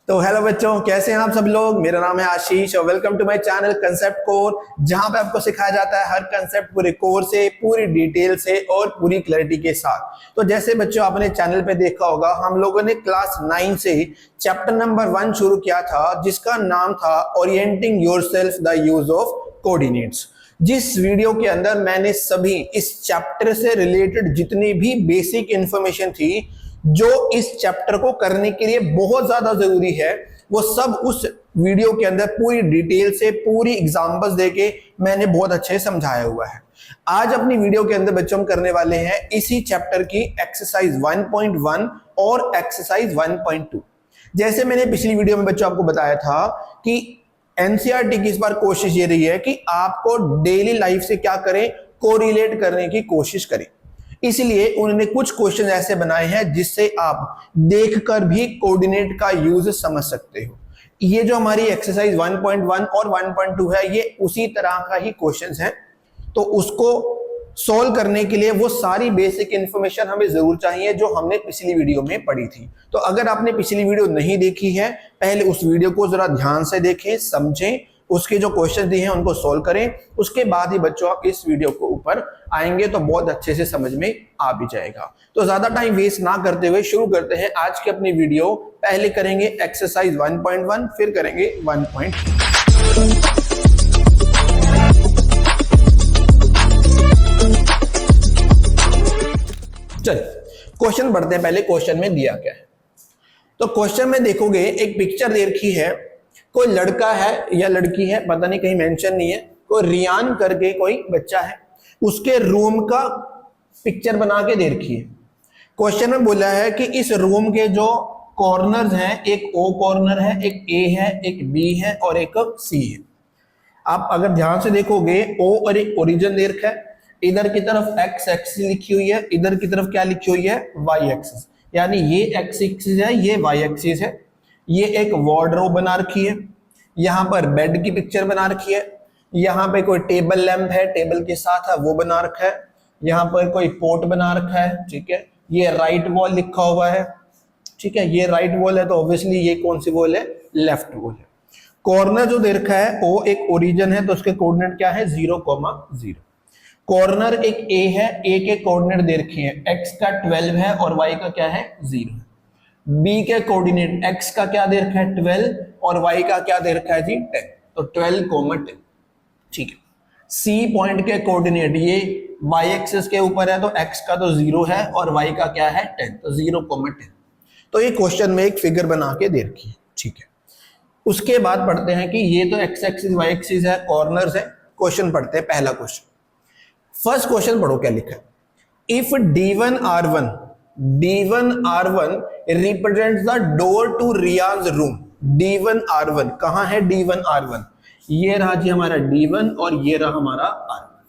तो हेलो बच्चों, कैसे हैं आप सब लोग। मेरा नाम है आशीष और welcome to my channel concept core, जहां पे आपको सिखाया जाता है हर कंसेप्ट पूरे कोर से, पूरी डिटेल से और पूरी क्लैरिटी के साथ। तो जैसे बच्चों आपने चैनल पे देखा होगा, हम लोगों ने क्लास 9 से चैप्टर नंबर 1 शुरू किया था, जिसका नाम था orienting yourself the use of coordinates. जिस वीडियो के अंदर मैंने सभी इस चैप्टर से रिलेटेड जितनी भी बेसिक इंफॉर्मेशन थी जो इस चैप्टर को करने के लिए बहुत ज्यादा जरूरी है, वो सब उस वीडियो के अंदर पूरी डिटेल से पूरी एग्जांपल्स देके मैंने बहुत अच्छे समझाया हुआ है। आज अपनी वीडियो के अंदर बच्चों हम करने वाले हैं इसी चैप्टर की एक्सरसाइज 1.1 और एक्सरसाइज 1.2। जैसे मैंने पिछली वीडियो में बच्चों आपको बताया था कि एनसीईआरटी की इस बार कोशिश ये रही है कि आपको डेली लाइफ से क्या करें, कोरिलेट करने की कोशिश करें। इसलिए उन्होंने कुछ क्वेश्चन ऐसे बनाए हैं जिससे आप देखकर भी कोऑर्डिनेट का यूज समझ सकते हो। ये जो हमारी एक्सरसाइज 1.1 और 1.2 है, ये उसी तरह का ही क्वेश्चंस हैं। तो उसको सॉल्व करने के लिए वो सारी बेसिक इंफॉर्मेशन हमें जरूर चाहिए जो हमने पिछली वीडियो में पढ़ी थी। तो अगर आपने पिछली वीडियो नहीं देखी है, पहले उस वीडियो को जरा ध्यान से देखें, समझें, उसके जो क्वेश्चन दिए हैं उनको सॉल्व करें। उसके बाद ही बच्चों आप इस वीडियो को ऊपर आएंगे तो बहुत अच्छे से समझ में आ भी जाएगा। तो ज्यादा टाइम वेस्ट ना करते हुए शुरू करते हैं आज की अपनी वीडियो। पहले करेंगे एक्सरसाइज 1.1, फिर करेंगे 1.2। चल क्वेश्चन पढ़ते हैं। पहले क्वेश्चन में दिया क्या है, तो क्वेश्चन में देखोगे एक पिक्चर दे रखी है। कोई लड़का है या लड़की है, पता नहीं, कहीं मेंशन नहीं है। कोई रियान करके कोई बच्चा है, उसके रूम का पिक्चर बना के दे रखी है। क्वेश्चन में बोला है कि इस रूम के जो कॉर्नर्स हैं, एक ओ कॉर्नर है, एक ए है, एक बी है और एक सी है। आप अगर ध्यान से देखोगे, ओ और एक ओरिजिन दे रखा है। इधर की तरफ एक्स एक्सिस लिखी हुई है, इधर की तरफ क्या लिखी हुई है, वाई एक्सिस। यानी ये एक्स एक्सिस है, ये वाई एक्सिस है। ये एक वार्डरोब बना रखी है, यहाँ पर बेड की पिक्चर बना रखी है, यहाँ पे कोई टेबल लैंप है, टेबल के साथ है वो बना रखा है, यहाँ पर कोई पोर्ट बना रखा है, ठीक है। ये राइट वॉल लिखा हुआ है, ठीक है। ये राइट वॉल है तो ऑब्वियसली ये कौन सी वॉल है, लेफ्ट वॉल है। कॉर्नर जो दे रखा है ओ एक ओरिजिन है तो उसके कोऑर्डिनेट क्या है, 0,0। कॉर्नर एक ए है, ए के कोऑर्डिनेट दे रखे हैं, एक्स का 12 है और वाई का क्या है, 0 है। बी के कोऑर्डिनेट एक्स का क्या दे रखा है, 12 और वाई का क्या दे रखा है जी, 10। तो 12,10, ठीक है। सी पॉइंट के कोऑर्डिनेट ये वाई एक्सिस के ऊपर है तो एक्स का तो 0 है और वाई का क्या है, 10, तो 0,10। तो ये क्वेश्चन में एक फिगर बना के दे रखी है, ठीक है। उसके बाद पढ़ते हैं कि ये तो एक्स एक्सिस वाई एक्सिस है, कॉर्नर्स है। क्वेश्चन पढ़ते हैं, पहला क्वेश्चन। फर्स्ट क्वेश्चन पढ़ो क्या लिखा है। If D1R1 represents the door to Riya's room. D1R1 कहां है, D1R1 ये रहा जी हमारा D1 और ये रहा हमारा R1।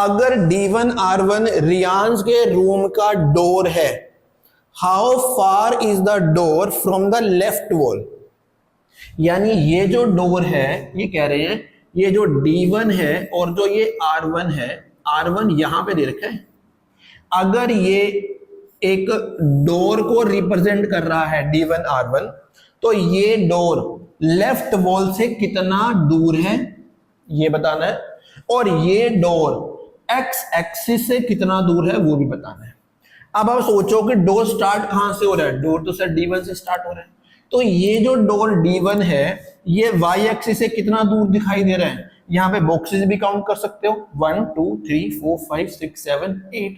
अगर D1R1 रियांस के रूम का डोर है, how far is the door from the left wall. यानी ये जो डोर है, ये कह रहे हैं ये जो D1 है और जो ये R1 है, R1 यहां पे दे रखा है। अगर ये एक डोर को रिप्रेजेंट कर रहा है D1R1, तो ये डोर लेफ्ट वॉल से कितना दूर है ये बताना है, और ये डोर एक्स एक्सिस से कितना दूर है वो भी बताना है। अब आप सोचो कि डोर स्टार्ट कहां से हो रहा है, डोर तो सर D1 से स्टार्ट हो रहा है। तो ये जो डोर D1 है ये वाई एक्सिस से कितना दूर दिखाई दे रहा है। यहाँ पे बॉक्सेस भी काउंट कर सकते हो, 1 2 3 4 5 6 7 8।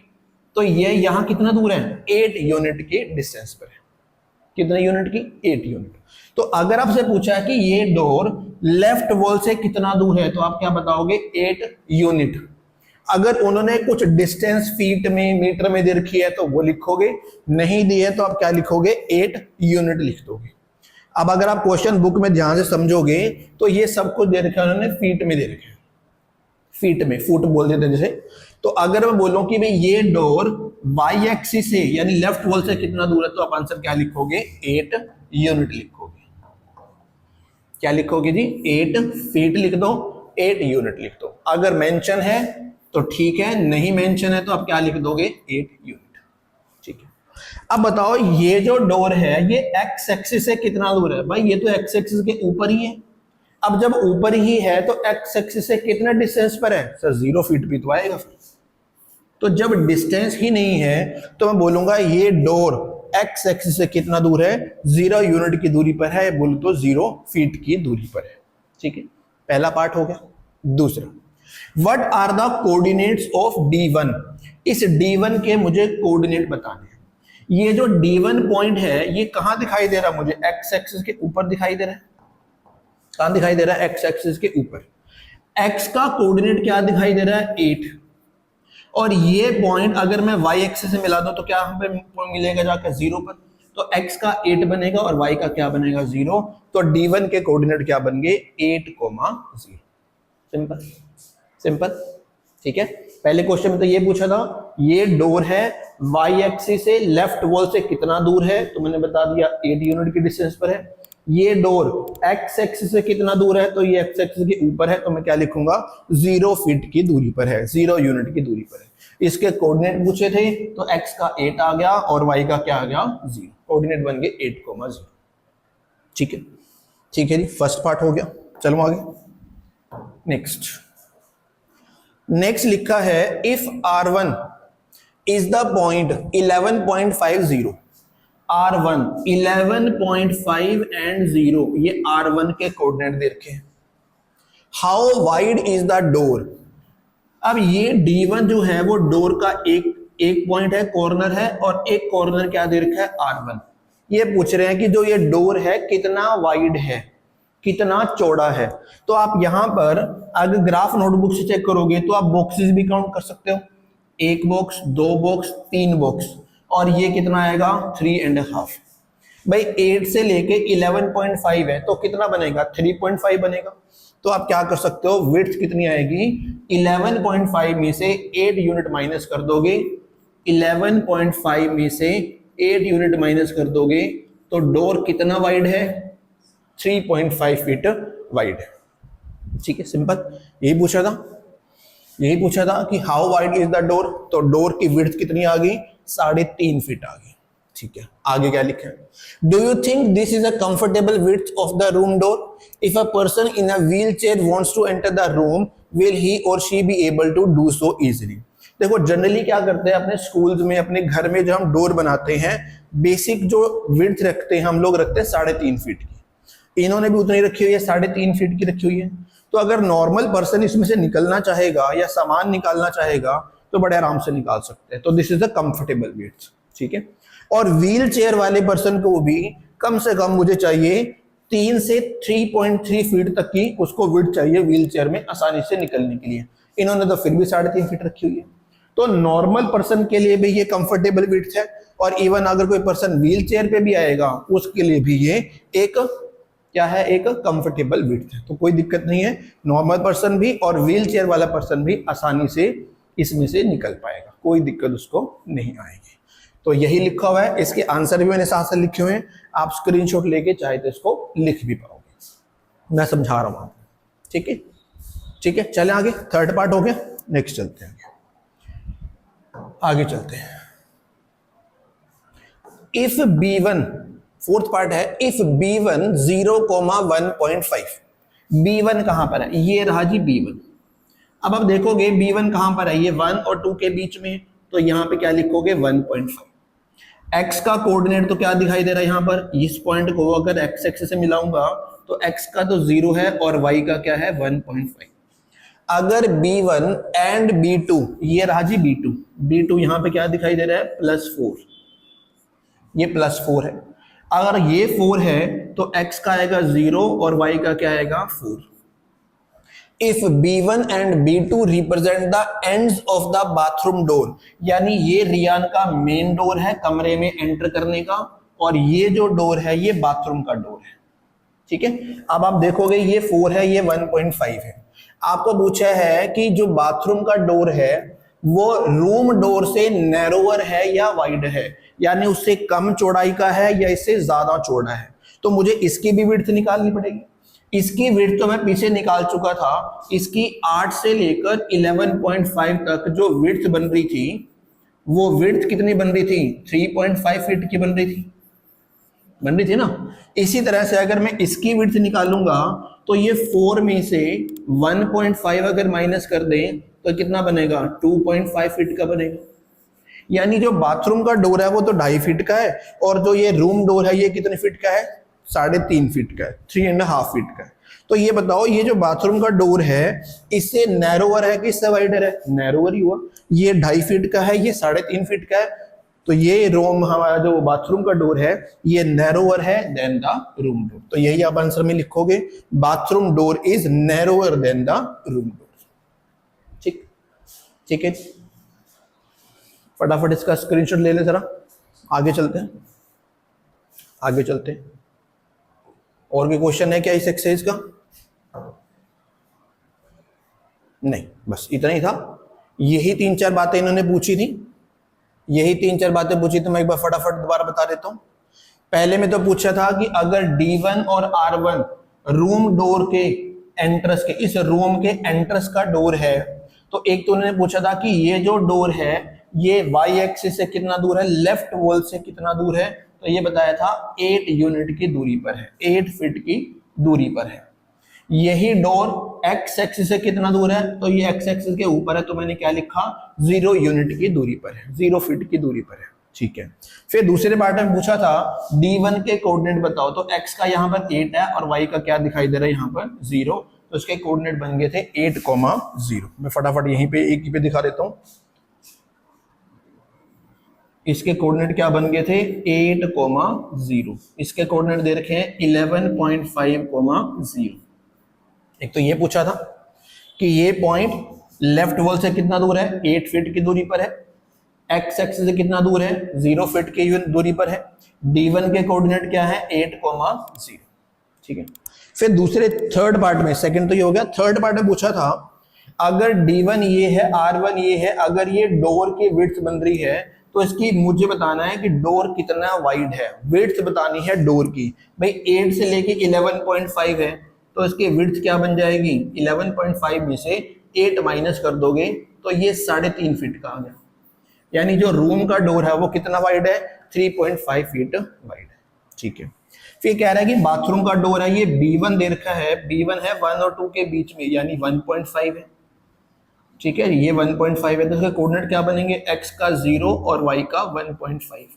तो ये यहाँ कितना दूर है, 8 यूनिट के डिस्टेंस पर है। कितने यूनिट की, 8 यूनिट। तो अगर आपसे पूछा है कि ये डोर लेफ्ट वॉल से कितना दूर है, तो आप क्या बताओगे, 8 यूनिट। अगर उन्होंने कुछ डिस्टेंस फीट में मीटर में दे रखी है तो वो लिखोगे, नहीं दी है तो आप क्या लिखोगे, 8 यूनिट लिख दोगे। अब अगर आप क्वेश्चन बुक में ध्यान से समझोगे तो ये सब कुछ दे रखा है उन्होंने फीट में दे रखे हैं, फीट में, फुट बोल देते जैसे। तो अगर मैं बोलूं कि भाई ये डोर वाई एक्सिस से यानी लेफ्ट वॉल से कितना दूर है, तो आप आंसर क्या लिखोगे, 8 यूनिट लिखोगे। क्या लिखोगे जी, 8 फीट लिख दो, 8 यूनिट लिख दो। अगर मेंशन है तो ठीक है, नहीं मेंशन है तो आप क्या लिख दोगे, 8 यूनिट, ठीक है। अब बताओ ये जो डोर है ये एक्स एक्सिस से कितना दूर है? भाई ये तो एक्स एक्सिस के ऊपर ही है। अब जब ऊपर ही है तो एक्स एक्सिस से कितना डिस्टेंस पर है? सर 0 फीट भी तो आएगा फिर। तो जब डिस्टेंस ही नहीं है तो मैं बोलूंगा ये डोर एक्स एक्सिस से कितना दूर है? 0 यूनिट की दूरी पर है, बोलूं तो 0 फीट की दूरी पर है। ठीक है, पहला पार्ट हो गया। दूसरा, what are the coordinates of D1? इस D1 के मुझे कोऑर्डिनेट बताने हैं। ये जो D1 पॉइंट है ये कहां दिखाई दे रहा है मुझे? एक्स एक्सिस के ऊपर दिखाई दे रहा है। कहां दिखाई दे रहा है? एक्स एक्सिस के ऊपर। एक्स का कोऑर्डिनेट क्या दिखाई दे रहा है? 8। और ये पॉइंट अगर मैं y एक्सिस से मिला दूं तो क्या हमें मिलेगा जाकर 0 पर? तो x का 8 बनेगा और y का क्या बनेगा? 0। तो D1 के कोऑर्डिनेट क्या बन गए? 8,0। Simple simple. ठीक है, पहले क्वेश्चन में तो ये पूछा था ये डोर है y एक्सिस से लेफ्ट वॉल से कितना दूर है, तो मैंने बता दिया 8 यूनिट की डिस्टेंस पर है। ये डोर x एक्सिस से कितना दूर है, तो ये x एक्सिस के ऊपर है, तो मैं क्या लिखूंगा? 0 फीट की दूरी पर है, 0 यूनिट की दूरी पर है। इसके कोऑर्डिनेट पूछे थे तो x का 8 आ गया और y का क्या आ गया? 0। कोऑर्डिनेट बन गए 8,0। ठीक है, ठीक है जी, फर्स्ट पार्ट हो गया। चलो आगे। नेक्स्ट लिखा है if R1 is the point 11.50, R1 11.5 and 0, ये R1 के कोऑर्डिनेट दे रखे हैं। How wide is the door? अब ये D1 जो है वो डोर का एक पॉइंट है, कॉर्नर है, और एक कॉर्नर क्या दे रखा है? R1। ये पूछ रहे हैं कि जो ये डोर है कितना वाइड है, कितना चौड़ा है। तो आप यहां पर अगर ग्राफ नोटबुक से चेक करोगे तो आप बॉक्सेस भी काउंट कर सकते हो, 1 बॉक्स, 2 बॉक्स, 3 बॉक्स, और ये कितना आएगा? 3.5। भाई 8 से लेके 11.5 है तो कितना बनेगा? 3.5 बनेगा। तो आप क्या कर सकते हो? विड्थ कितनी आएगी? 11.5 में से 8 यूनिट माइनस कर दोगे, 11.5 में से 8 यूनिट माइनस कर दोगे तो डोर कितना वाइड है? 3.5 फीट वाइड है। ठीक है, सिंपल। यही पूछा था कि how wide is the door, तो डोर की विड्थ कितनी आ गई? 3.5 फीट आ गई। ठीक है, आगे क्या लिखा है? Do you think this is a comfortable width of the room door? If a person in a wheel chair wants to enter the room, will he or she be able to do so easily? देखो generally क्या करते हैं अपने schools में, अपने घर में जो हम डोर बनाते हैं, बेसिक जो विड्थ रखते हैं हम लोग रखते हैं 3.5 फीट की। इन्होंने भी उतनी रखी हुई है, 3.5 फीट की रखी हुई है। तो अगर नॉर्मल पर्सन इसमें से निकलना चाहेगा या सामान निकालना चाहेगा तो बड़े आराम से निकाल सकते हैं। तो this is the comfortable width. ठीक है, और व्हील चेयर वाले पर्सन को भी कम से कम मुझे चाहिए 3 से 3.3 फीट तक की उसको विड्थ चाहिए व्हील चेयर में आसानी से निकलने के लिए। इन्होंने तो फिर भी 3.5 फीट रखी हुई है। तो नॉर्मल पर्सन के लिए भी ये कंफर्टेबल विड्थ है, और इवन अगर कोई पर्सन व्हील चेयर पे भी आएगा उसके लिए भी ये एक क्या है? एक कंफर्टेबल विड्थ है। तो कोई दिक्कत नहीं है, नॉर्मल पर्सन भी और व्हील चेयर वाला पर्सन भी आसानी से इसमें से निकल पाएगा, कोई दिक्कत उसको नहीं आएगी। तो यही लिखा हुआ है, इसके आंसर भी मैंने साथ साथ लिखे हुए हैं, आप स्क्रीनशॉट लेके चाहे तो इसको लिख भी पाओगे, मैं समझा रहा हूं आपको। ठीक है, ठीक है, चलें आगे। थर्ड पार्ट हो गया, नेक्स्ट चलते हैं आगे चलते हैं। इफ B1, फोर्थ पार्ट है, इफ B1 0,1.5, B1 कहां पर है? ये रहा जी B1। अब आप देखोगे B1 कहां पर है? ये 1 और 2 के बीच में, तो यहां पे क्या लिखोगे? 1.5। x का कोऑर्डिनेट तो क्या दिखाई दे रहा है यहां पर? इस पॉइंट को अगर x एक्सिस से मिलाऊंगा तो x का तो 0 है और y का क्या है? 1.5। अगर B1 एंड B2, ये रहा जी B2 यहां पे क्या दिखाई दे रहा है? +4, ये +4 है। अगर ये 4 है तो x का आएगा 0 और y का क्या आएगा? 4। If B1 and B2 represent the ends of the bathroom door, यानी ये रियान का मेन डोर है कमरे में एंटर करने का, और ये जो डोर है ये बाथरूम का डोर है। ठीक है, अब आप देखोगे ये 4 है, ये 1.5 है। आपको पूछा है कि जो बाथरूम का डोर है वो रूम डोर से नैरोवर है या वाइड है, यानी उससे कम चौड़ाई का है या इससे ज्यादा चौड़ा है। तो मुझे इसकी भी विड्थ निकालनी पड़ेगी। इसकी विड्थ तो मैं पीछे निकाल चुका था, इसकी 8 से लेकर 11.5 तक जो विड्थ बन रही थी वो विड्थ कितनी बन रही थी, 3.5 फीट की बन रही थी ना। इसी तरह से अगर मैं इसकी विड्थ निकालूंगा तो ये 4 में से 1.5 अगर माइनस कर दें तो कितना बनेगा, 2.5 फीट का बनेगा। यानी जो बाथरूम का डोर है वो तो 2.5 फीट का है, और जो ये रूम डोर है ये कितने फीट का है, 3.5 फीट का है, 3.5 फीट का है। तो ये बताओ, ये जो बाथरूम का डोर है इससे नैरोवर है कि इससे वाइडर है, नैरोवर ही हुआ। ये 2.5 फीट का है, ये 3.5 फीट का है, तो ये रूम हमारा जो बाथरूम का डोर है ये नैरोवर है देन द रूम डोर। तो यही आप आंसर में लिखोगे, bathroom door is narrower than the room door. ठीक ठीक है, फटाफट इसका स्क्रीनशॉट ले ले जरा, आगे चलते हैं। और भी क्वेश्चन है क्या इस एक्सरसाइज का? नहीं, बस इतना ही था। यही 3-4 बातें इन्होंने पूछी थी, तो मैं एक बार फटाफट दोबारा बता देता हूं। पहले में तो पूछा था कि अगर D1 और R1 रूम डोर के एंट्रेंस के, इस रूम के एंट्रेंस का डोर है, तो एक तो उन्होंने पूछा था कि ये जो डोर है ये y एक्सिस से कितना दूर है, लेफ्ट वॉल से कितना दूर है, तो ये बताया था 8 यूनिट की दूरी पर है, 8 फीट की दूरी पर है। यही डोर x एक्सिस से कितना दूर है, तो ये x एक्सिस के ऊपर है, तो मैंने क्या लिखा, 0 यूनिट की दूरी पर है, 0 फीट की दूरी पर है। ठीक है, फिर दूसरे पार्ट में पूछा था D1 के कोऑर्डिनेट बताओ, तो x का यहाँ पर 8 है और y का क्या दिखाई दे रहा है यहाँ पर 0, तो इसके कोऑर्डिनेट बन गए थे 8,0। मैं फटाफट यहीं पे एक ही पे दिखा देता हूं। इसके कोऑर्डिनेट क्या बन गए थे, 8,0। इसके कोऑर्डिनेट दे रखे हैं 11.5,0। एक तो ये पूछा था कि ये पॉइंट लेफ्ट वॉल से कितना दूर है, 8 फीट की दूरी पर है, एक्स एक्सिस से कितना दूर है, 0 फीट की दूरी पर है। D1 के कोऑर्डिनेट क्या है, 8,0। ठीक है, फिर दूसरे थर्ड पार्ट में, सेकंड तो ये हो गया, थर्ड पार्ट में पूछा था अगर D1 ये है, R1 ये है, अगर ये डोर की विड्थ बन रही है तो इसकी मुझे बताना है कि डोर कितना वाइड है, विड्थ बतानी है डोर की। भाई 8 से लेके 11.5 है, तो इसकी विड्थ क्या बन जाएगी, 11.5 में से 8 माइनस कर दोगे तो ये 3.5 फीट का आ गया। यानी जो रूम का डोर है वो कितना वाइड है, 3.5 फीट वाइड है। ठीक है, फिर कह रहा है कि बाथरूम का डोर है, ये B1 दे रखा है, B1 है 1 और 2 के बीच में, यानी 1.5 है। ठीक है, ये 1.5 है, तो इसके कोऑर्डिनेट क्या बनेंगे, x का 0 और y का 1.5।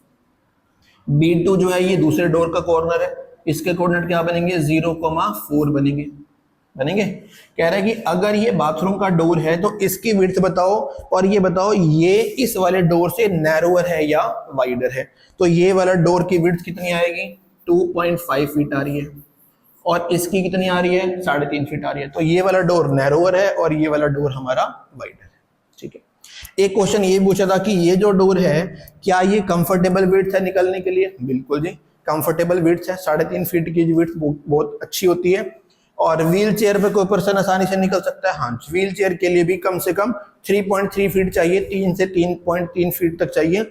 B2 जो है ये दूसरे डोर का कॉर्नर है, इसके कोऑर्डिनेट क्या बनेंगे, 0,4 बनेंगे। कह रहा है कि अगर ये बाथरूम का डोर है तो इसकी विड्थ बताओ, और ये बताओ ये इस वाले डोर से नैरोअर है या वाइडर है। तो ये वाला डोर की विड्थ कितनी आएगी, 2.5 फीट आ रही है, और इसकी कितनी आ रही है, 3.5 फीट आ रही है। तो ये वाला डोर नैरोअर है और ये वाला डोर हमारा वाइडर है। ठीक है, एक क्वेश्चन ये पूछा था कि ये जो डोर है क्या ये कंफर्टेबल विड्थ है निकलने के लिए, बिल्कुल जी कंफर्टेबल विड्थ है, 3.5 फीट की विड्थ बहुत अच्छी होती है। और व्हील चेयर पे कोई पर्सन आसानी से निकल सकता है, हाँ व्हील चेयर के लिए भी कम से कम 3.3 फीट चाहिए, 3 से 3.3 फीट तक चाहिए,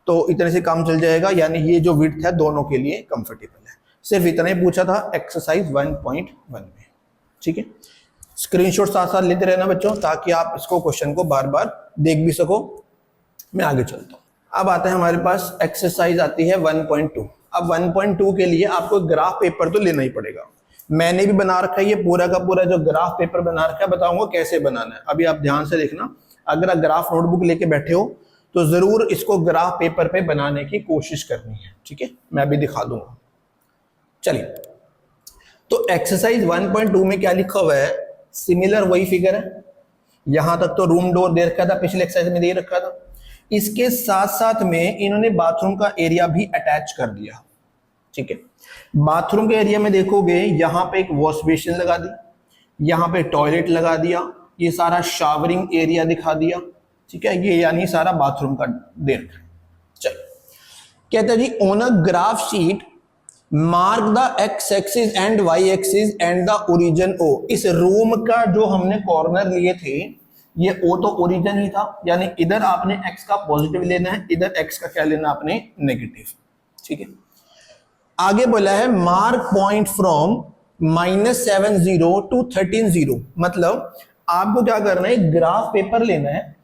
तो इतने से काम चल जाएगा। यानी ये जो विड्थ है दोनों के लिए कंफर्टेबल है। सिर्फ इतना ही पूछा था एक्सरसाइज 1.1 में। ठीक है, स्क्रीनशॉट साथ साथ लेते रहना बच्चों, ताकि आप इसको क्वेश्चन को बार बार देख भी सको। मैं आगे चलता हूँ। अब आते हैं हमारे पास एक्सरसाइज आती है 1.2। अब 1.2 के लिए आपको ग्राफ पेपर तो लेना ही पड़ेगा। मैंने भी बना रखा है ये पूरा का पूरा जो ग्राफ पेपर बना रखा है, बताऊंगा कैसे बनाना है। अभी आप ध्यान से देखना, अगर आप ग्राफ नोटबुक लेके बैठे हो तो जरूर इसको ग्राफ पेपर पे बनाने की कोशिश करनी है। ठीक है, मैं अभी दिखा दूंगा। चलिए, तो एक्सरसाइज 1.2 में क्या लिखा हुआ है, सिमिलर वही फिगर है। यहां तक तो रूम डोर दे रखा था, पिछले एक्सरसाइज में दे रखा था। इसके साथ साथ में इन्होंने बाथरूम का एरिया भी अटैच कर दिया। ठीक है, बाथरूम के एरिया में देखोगे यहां पे एक वॉश बेसिन लगा दी, यहां पे टॉयलेट लगा दिया, ये सारा शावरिंग एरिया दिखा दिया। ठीक है, ये यानी सारा बाथरूम का दे रखा है। चलो, कहते हैं जी on a graph sheet mark the X axis and Y axis and the origin O. इस रूम का जो हमने कॉर्नर लिए थे, ये ओ तो ओरिजिन ही था, यानी इधर आपने एक्स का पॉजिटिव लेना है, इधर एक्स का क्या लेना आपने, नेगेटिव। ठीक है, आगे बोला है मार्क पॉइंट फ्रॉम -7,0 टू 13,0। मतलब आपको क्या करना है, ग्राफ पेपर लेना है,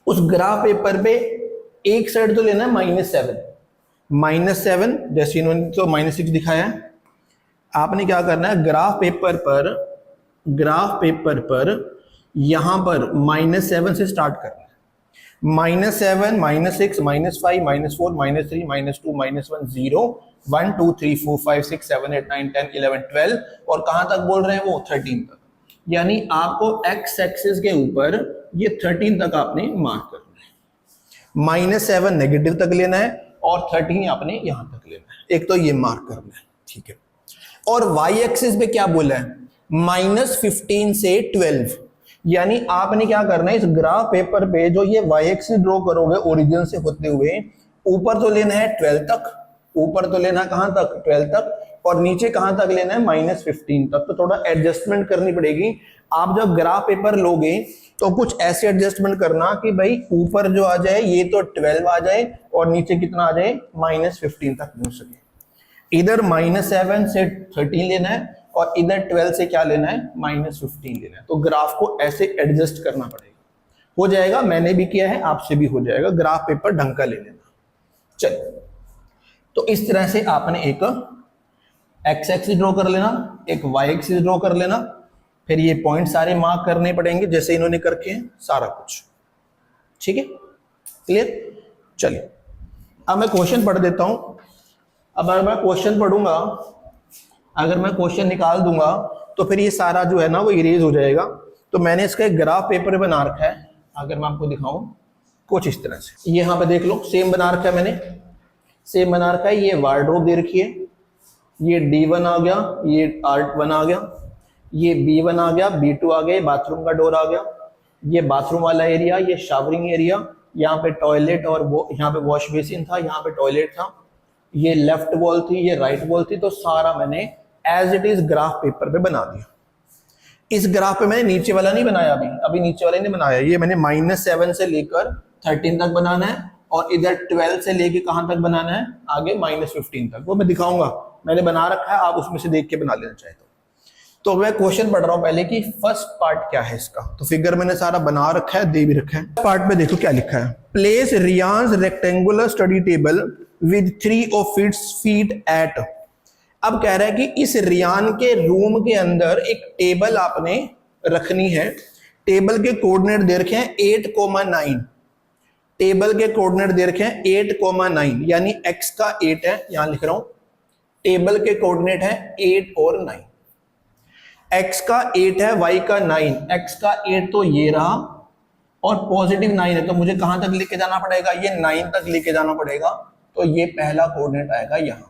उस ग्राफ पेपर पे एक साइड तो लेना है -7, जैसे इन्होंने तो -6 दिखाया है। आपने क्या करना है, ग्राफ पेपर पर यहां पर -7 से स्टार्ट करना है। -7, -6, -5, -4, -3, -2, -1, 0, 1 2 3 4 5 6 7 8 9 10 11 12 और कहां तक बोल रहे हैं वो 13 तक। यानी आपको एक्स एक्सिस के ऊपर ये 13 तक आपने मार्क करना है। -7 नेगेटिव तक लेना है और 13 आपने यहां तक लेना है। एक तो ये मार्क करना है, ठीक है। और वाई एक्सिस पे क्या बोला है, -15 से 12। यानी आपने क्या करना है, इस ग्राफ पेपर पे जो ये वाई एक्सिस ड्रॉ करोगे ओरिजिन से होते हुए, ऊपर तो लेना है 12 तक, ऊपर तो लेना कहां तक 12 तक, और नीचे कहां तक लेना है -15 तक। तो थोड़ा एडजस्टमेंट करनी पड़ेगी। आप जब ग्राफ पेपर लोगे तो कुछ ऐसे एडजस्टमेंट करना कि भाई ऊपर जो आ जाए ये तो 12 आ जाए और नीचे कितना आ जाए -15 तक पहुंच सके। इधर -7 से 13 लेना है और इधर 12 से क्या लेना है, -15 लेना है। तो ग्राफ को ऐसे एडजस्ट करना पड़ेगा। हो जाएगा, मैंने भी किया है, आपसे भी हो जाएगा। ग्राफ पेपर ढंग का ले लेना। चलिए, तो इस तरह से आपने एक एक्स एक्सिस ड्रॉ कर लेना, एक वाई एक्सिस ड्रॉ कर लेना, फिर ये पॉइंट सारे मार्क करने पड़ेंगे जैसे इन्होंने करके हैं, सारा कुछ ठीक है, क्लियर। चलिए अब मैं क्वेश्चन पढ़ देता हूं। अब अगर मैं क्वेश्चन पढ़ूंगा, अगर मैं क्वेश्चन निकाल दूंगा तो फिर ये सारा जो है ना वो इरेज हो जाएगा। तो मैंने इसका एक ग्राफ पेपर बना रखा है, अगर मैं आपको दिखाऊं कुछ इस तरह से। ये यहां पे देख लो, सेम बना रखा है मैंने, सेम बना रखा है। ये वार्डरोब दे रखी है, ये D1 आ गया, ये R1 आ गया, ये B1 आ गया, B2 आ गया, ये बाथरूम का डोर आ गया, ये बाथरूम वाला एरिया, ये शावरिंग एरिया, यहाँ पे टॉयलेट और वो यहाँ पे वॉश बेसिन था, यहाँ पे टॉयलेट था, ये लेफ्ट वॉल थी, ये राइट वॉल थी। तो सारा मैंने as it is graph paper पे बना दिया। इस ग्राफ पे मैंने नीचे वाला नहीं बनाया, अभी नीचे वाला नहीं बनाया। ये मैंने -7 से लेकर 13 तक बनाना है और इधर 12 से लेके कहां तक बनाना है, आगे -15 तक। वो मैं दिखाऊंगा, मैंने बना रखा है, आप उसमें से देख के बना लेना चाहे तो मैं क्वेश्चन पढ़ रहा हूं पहले कि फर्स्ट पार्ट क्या है इसका। तो फिगर मैंने सारा बना रखा है, दे भी रखा है। पार्ट में देखो क्या लिखा है, place Riya's rectangular study table with 3 of its feet at। अब कह रहा है कि इस रियान के रूम के अंदर एक टेबल आपने रखनी है। टेबल के कोऑर्डिनेट दे रखे हैं 8,9। टेबल के कोऑर्डिनेट दे रखे हैं 8,9, यानी x का 8 है, यहां लिख रहा हूं। टेबल के कोऑर्डिनेट है 8 और 9। x का 8 है, y का 9। x का 8 तो ये रहा और पॉजिटिव 9 है, तो मुझे कहां तक लेके जाना पड़ेगा, ये 9 तक लेके जाना पड़ेगा। तो ये पहला कोऑर्डिनेट आएगा यहां।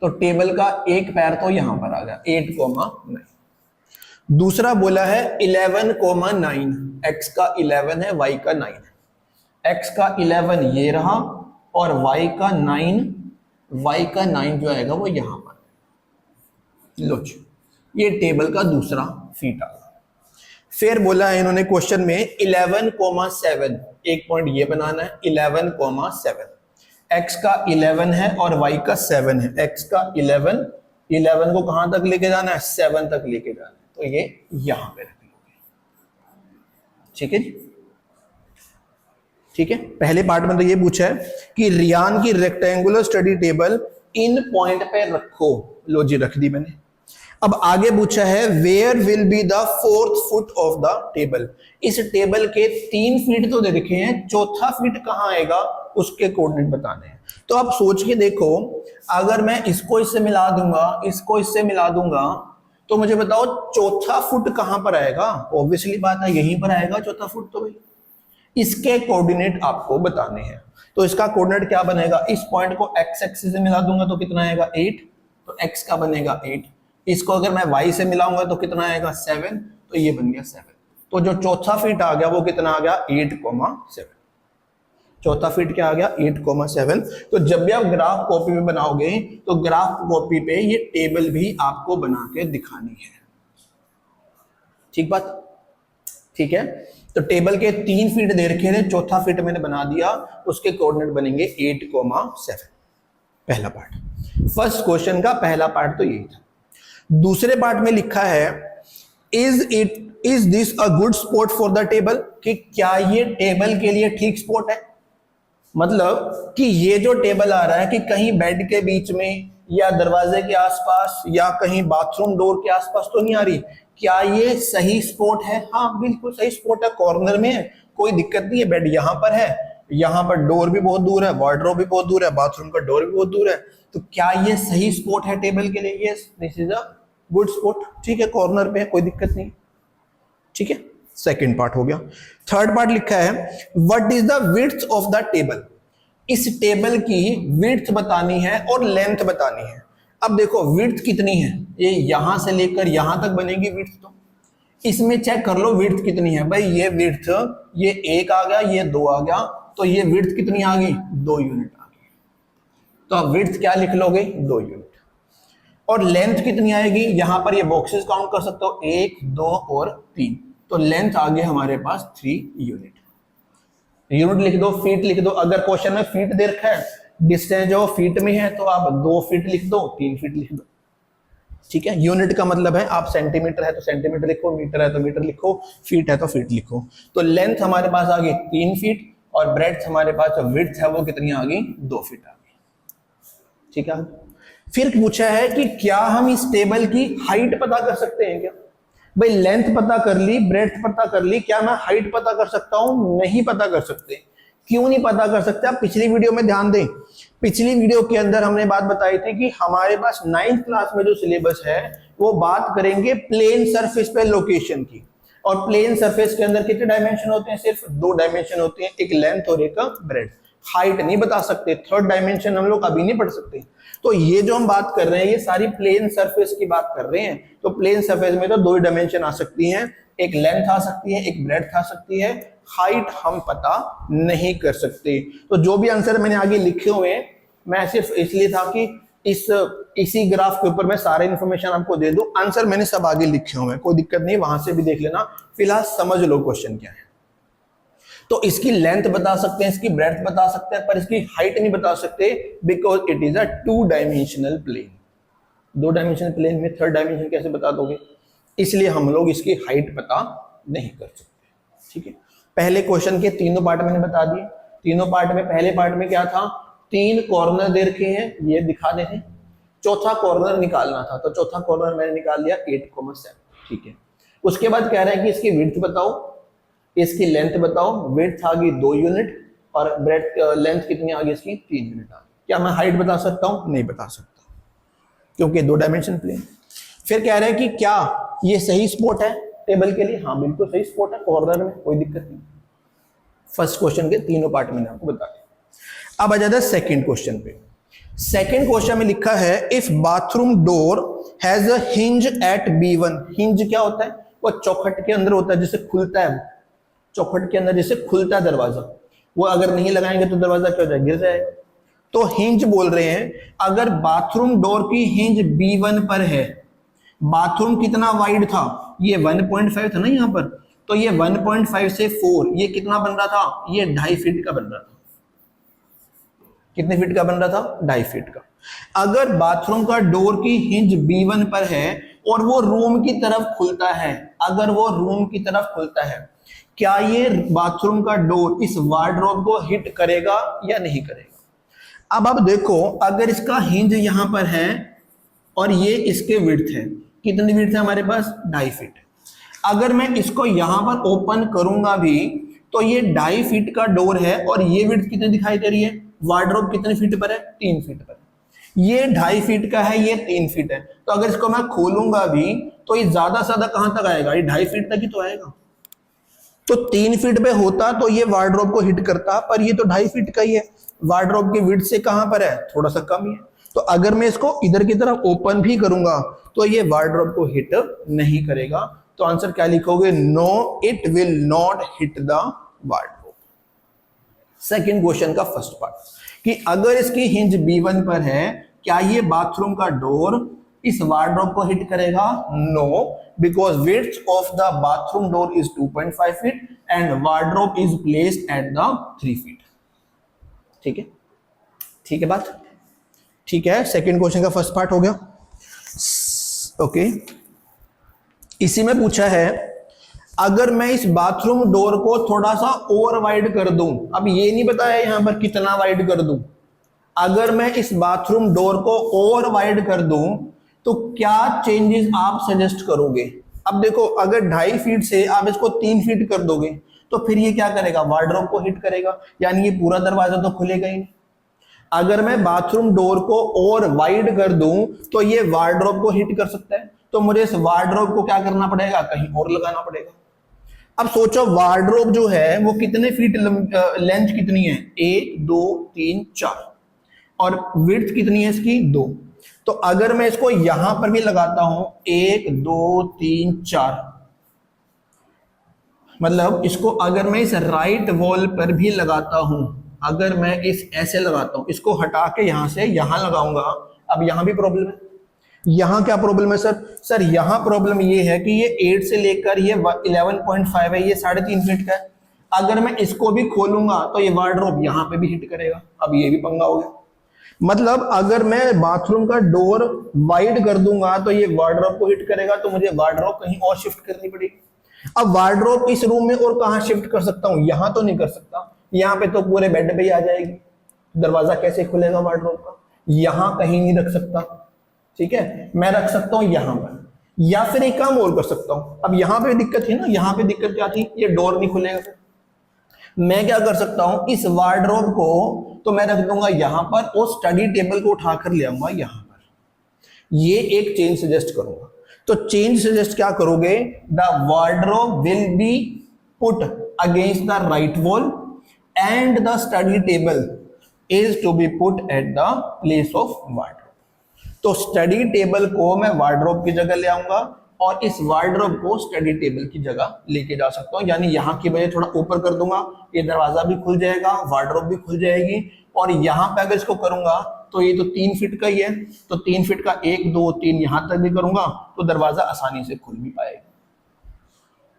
तो टेबल का एक पैर तो यहां पर आ गया 8,9। दूसरा बोला है 11,9। x का 11 है, y का 9 है। x का 11 ये रहा और y का 9 जो आएगा वो यहां पर। लो जी, ये टेबल का दूसरा फीट आ गया। फिर बोला है इन्होंने क्वेश्चन में 11,7। एक पॉइंट ये बनाना है 11,7। x का 11 है और y का 7 है। x का 11 को कहां तक लेके जाना है, 7 तक लेके जाना है। तो ये यहां पे रख लोगे, ठीक है जी, ठीक है। पहले पार्ट में तो ये पूछा है कि रियान की रेक्टेंगुलर स्टडी टेबल इन पॉइंट पे रखो। लो जी, रख दी मैंने। अब आगे पूछा है where will be the 4th foot of the table. इस टेबल के 3 फीट तो दे रखे हैं, चौथा फीट कहां आएगा उसके कोऑर्डिनेट बताने हैं। तो आप सोच के देखो, अगर मैं इसको इससे मिला दूंगा, इसको इससे मिला दूंगा, तो मुझे बताओ चौथा फुट कहां पर आएगा। ऑब्वियसली बात है यहीं पर आएगा चौथा फुट। तो भाई इसके कोऑर्डिनेट आपको बताने हैं। तो इसका कोऑर्डिनेट क्या बनेगा, इस पॉइंट को x एक्सिस से मिला दूंगा तो कितना आएगा 8, तो x का बनेगा 8। इसको अगर मैं y से मिलाऊंगा तो कितना आएगा 7, तो ये बन गया 7। तो जो चौथा फीट आ गया वो कितना आ गया 8,7। चौथा फीट क्या आ गया 8,7। तो जब भी आप ग्राफ कॉपी में बनाओगे तो ग्राफ कॉपी पे ये टेबल भी आपको बना के दिखानी है, ठीक बात, ठीक है। तो टेबल के 3 फीट दे रखे थे, चौथा फीट मैंने बना दिया, उसके कोऑर्डिनेट बनेंगे 8,7। पहला पार्ट, फर्स्ट क्वेश्चन का पहला पार्ट तो यही था। दूसरे पार्ट में लिखा है is this a good spot for the table, कि क्या ये टेबल के लिए ठीक स्पॉट है। मतलब कि ये जो टेबल आ रहा है कि कहीं बेड के बीच में या दरवाजे के आसपास या कहीं बाथरूम डोर के आसपास तो नहीं आ रही, क्या ये सही स्पॉट है? हाँ बिल्कुल सही स्पॉट है, कॉर्नर में है, कोई दिक्कत नहीं है। बेड यहाँ पर है, यहाँ पर डोर भी बहुत दूर है, वार्डरोब भी बहुत दूर है, बाथरूम का डोर भी बहुत दूर है, तो क्या ये सही स्पॉट है टेबल के लिए? Yes, this is a good spot. ठीक है, कॉर्नर पे है, कोई दिक्कत नहीं। ठीक है, सेकंड पार्ट हो गया। थर्ड पार्ट लिखा है what is the width of the table. इस टेबल की विड्थ बतानी है और लेंथ बतानी है। अब देखो विड्थ कितनी है, ये यहां से लेकर यहां तक बनेगी विड्थ, तो इसमें चेक कर लो विड्थ कितनी है। भाई ये विड्थ, ये 1 आ गया, ये 2 आ गया, तो ये विड्थ कितनी आ गई? 2 यूनिट आ गई। तो अब विड्थ क्या लिख लोगे? 2 यूनिट। और लेंथ कितनी आएगी? यहां पर ये बॉक्सेस काउंट कर सकते हो, 1 2 और 3, तो लेंथ आ गई हमारे पास 3 यूनिट। यूनिट लिख दो, फीट लिख दो। अगर क्वेश्चन में फीट दे रखा है, डिस्टेंस जो फीट में है, तो आप 2 फीट लिख दो, 3 फीट लिख दो। ठीक है, यूनिट का मतलब है आप सेंटीमीटर है तो सेंटीमीटर लिखो, मीटर है तो मीटर लिखो, फीट है तो फीट लिखो। तो लेंथ हमारे पास आ गई 3 फीट और ब्रेड्थ हमारे पास जो विड्थ है वो कितनी आ गई? 2 फीट आ गई। ठीक है, फिर पूछा है कि क्या हम इस टेबल की हाइट पता कर सकते हैं क्या? भाई लेंथ पता कर ली, ब्रेड्थ पता कर ली, क्या मैं हाइट पता कर सकता हूं? नहीं पता कर सकते। क्यों नहीं पता कर सकते? आप पिछली वीडियो में ध्यान दें, पिछली वीडियो के अंदर हमने बात बताई थी कि हमारे पास 9th क्लास में जो सिलेबस है वो बात करेंगे प्लेन सरफेस पे लोकेशन की। और प्लेन सरफेस के अंदर कितने डायमेंशन होते हैं? सिर्फ 2 डायमेंशन होते हैं, एक लेंथ और एक ब्रेड्थ। हाइट नहीं बता सकते, थर्ड डायमेंशन हम लोग अभी नहीं पढ़ सकते। तो ये जो हम बात कर रहे हैं ये सारी प्लेन सरफेस की बात कर रहे हैं। तो प्लेन सरफेस में तो 2 डायमेंशन आ सकती हैं, एक लेंथ आ सकती है, एक ब्रेड्थ आ सकती है। हाइट हम पता नहीं कर सकते। तो जो भी आंसर मैंने आगे लिखे हुए हैं, मैं सिर्फ इसलिए था कि इसी ग्राफ के ऊपर मैं सारे इंफॉर्मेशन आपको दे दूं। आंसर मैंने सब आगे लिखे हुए हैं, कोई दिक्कत नहीं, वहां से भी देख लेना। फिलहाल समझ लो क्वेश्चन क्या है। तो इसकी लेंथ बता सकते हैं, इसकी ब्रेड्थ बता सकते हैं, पर इसकी हाइट नहीं बता सकते, because it is a 2 dimensional plane. 2 dimensional plane में थर्ड डायमेंशन कैसे बता दोगे? इसलिए हम लोग इसकी हाइट पता नहीं कर सकते। ठीक है, पहले क्वेश्चन के तीनों पार्ट मैंने बता दिए। तीनों पार्ट में पहले पार्ट में क्या था? 3 कॉर्नर दे रखे हैं, ये दिखा दे हैं। चौथा कॉर्नर निकालना था, तो चौथा कॉर्नर मैंने निकाल लिया 8,7। ठीक है, उसके बाद कह रहे हैं कि इसकी विड्थ बताओ, इसकी लेंथ बताओ। विड्थ आ गई 2 यूनिट और ब्रेड्थ लेंथ कितनी आ गई इसकी? 3 यूनिट आ गई। क्या मैं हाइट बता सकता हूं? नहीं बता सकता, क्योंकि 2 डायमेंशन प्लेन। फिर कह रहे हैं कि क्या ये सही स्पॉट है टेबल के लिए? हाँ बिल्कुल सही स्पॉट है, कॉर्नर में, कोई दिक्कत नहीं। फर्स्ट क्वेश्चन के तीनों पार्ट मैंने आपको बता दिया। अब आ जाता है सेकंड क्वेश्चन पे। सेकंड क्वेश्चन में लिखा है if bathroom door has a hinge at B1। Hinge क्या होता है? वो चौखट के अंदर होता है, जिसे खुलता है, चौखट के अंदर जैसे खुलता है दरवाजा, वो अगर नहीं लगाएंगे तो दरवाजा क्या हो जाएगा? गिर जाएगा। तो हिंज बोल रहे हैं, अगर बाथरूम डोर की हिंज B1 पर है, बाथरूम कितना वाइड था? ये 1.5 था ना यहाँ पर, तो ये 1.5 से 4, ये कितना बन रहा था? ये 2.5 फीट का बन रहा था। कितने फीट का बन रहा था? 2.5 फीट का। अगर बाथरूम का डोर की हिंज B1 पर है और वो रूम की तरफ खुलता है, अगर वो रूम की तरफ खुलता है, क्या ये बाथरूम का डोर इस वार्डरोब को हिट करेगा या नहीं करेगा? अब आप देखो, अगर इसका हिंज यहां पर है और ये इसके विड्थ है, कितनी विड्थ है हमारे पास? 2.5 फीट। अगर मैं इसको यहां पर ओपन करूंगा भी तो ये 2.5 फीट का डोर है और ये विड्थ कितनी दिखाई दे रही है? वार्डरोब कितने फीट पर है? 3 फीट पर। ये 2.5 फीट का है, ये 3 फीट है, तो अगर इसको मैं खोलूंगा भी तो ये ज्यादा से ज्यादा कहां तक आएगा? ये 2.5 फीट तक ही तो आएगा। तो 3 फीट पे होता तो ये वार्डरोब को हिट करता, पर ये तो 2.5 फीट का ही है। वार्डरोब की विड्थ से कहां पर है? थोड़ा सा कम ही है। तो अगर मैं इसको इधर की तरफ ओपन भी करूंगा तो ये वार्डरोब को हिट नहीं करेगा। तो आंसर क्या लिखोगे? No, it will not hit the wardrobe. Second question का फर्स्ट पार्ट कि अगर इसकी हिंज B1 पर है, क्या ये बाथरूम का डोर इस वार्डरोब को हिट करेगा? No, because width of the bathroom door is 2.5 feet and wardrobe is placed at the 3 feet. ठीक है, ठीक है बात, ठीक है। सेकंड क्वेश्चन का फर्स्ट पार्ट हो गया। ओके, इसी में पूछा है अगर मैं इस बाथरूम डोर को थोड़ा सा और वाइड कर दूं, अब ये नहीं बताया यहां पर कितना वाइड कर दूं, अगर मैं इस बाथरूम डोर को और वाइड कर दूं तो क्या चेंजेस आप सजेस्ट करोगे? अब देखो, अगर 2.5 फीट से आप इसको 3 फीट कर दोगे तो फिर ये क्या करेगा? वार्डरोब को हिट करेगा, यानी ये पूरा दरवाजा तो खुलेगा ही नहीं। अगर मैं बाथरूम डोर को और वाइड कर दूं तो ये वार्डरोब को हिट कर सकता है, तो मुझे इस वार्डरोब को क्या करना पड़ेगा? कहीं और लगाना पड़ेगा। अब सोचो, वार्डरोब जो है वो कितने फीट लेंथ कितनी है? 1 2 3 4, और विड्थ कितनी है इसकी? 2। तो अगर मैं इसको यहां पर भी लगाता हूं 1 2 3 4, मतलब इसको अगर मैं इस राइट वॉल पर भी लगाता हूं, अगर मैं इस ऐसे लगाता हूं, इसको हटा के यहां से यहां लगाऊंगा, अब यहां भी प्रॉब्लम है। यहां क्या प्रॉब्लम है सर? सर यहां प्रॉब्लम ये है कि ये 8 से लेकर ये 11.5 है, ये 3.5 फीट का है। अगर मैं इसको भी खोलूंगा तो ये वार्डरोब यहां पे भी हिट करेगा, अब ये भी पंगा हो गया। मतलब अगर मैं बाथरूम का डोर वाइड कर दूंगा तो ये वार्डरोब को हिट करेगा, तो मुझे वार्डरोब कहीं और शिफ्ट करनी पड़ेगी। अब वार्डरोब इस रूम में और कहां शिफ्ट कर सकता हूं? यहां तो नहीं कर सकता, यहां पे तो पूरे बेड पे ही आ जाएगी, दरवाजा कैसे खुलेगा वार्डरोब का? यहां कहीं नहीं रख सकता, ठीक है, मैं रख सकता हूं यहां पर, या फिर एक काम और कर सकता हूं। अब यहां पे दिक्कत थी ना, यहां पे दिक्कत क्या थी? ये डोर नहीं खुलेगा। फिर मैं क्या कर सकता हूं? इस वार्डरोब को तो मैं रख दूंगा यहां पर, और स्टडी टेबल को उठाकर ले आऊंगा यहां पर। ये एक चेंज सजेस्ट करूंगा। तो चेंज सजेस्ट क्या करोगे? The wardrobe will be put against the right wall and the study table is to be put at the place of wardrobe. तो स्टडी टेबल को मैं वार्डरोब की जगह ले आऊंगा, और इस वार्डरोब को स्टडी टेबल की जगह लेके जा सकता हूं, यानी यहां की वजह थोड़ा ऊपर कर दूंगा, ये दरवाजा भी खुल जाएगा, वार्डरोब भी खुल जाएगी। और यहां पे अगर इसको करूंगा तो ये तो 3 फीट का ही है, तो 3 फीट का 1 2 3 यहां तक भी करूंगा तो दरवाजा आसानी से खुल भी पाएगा।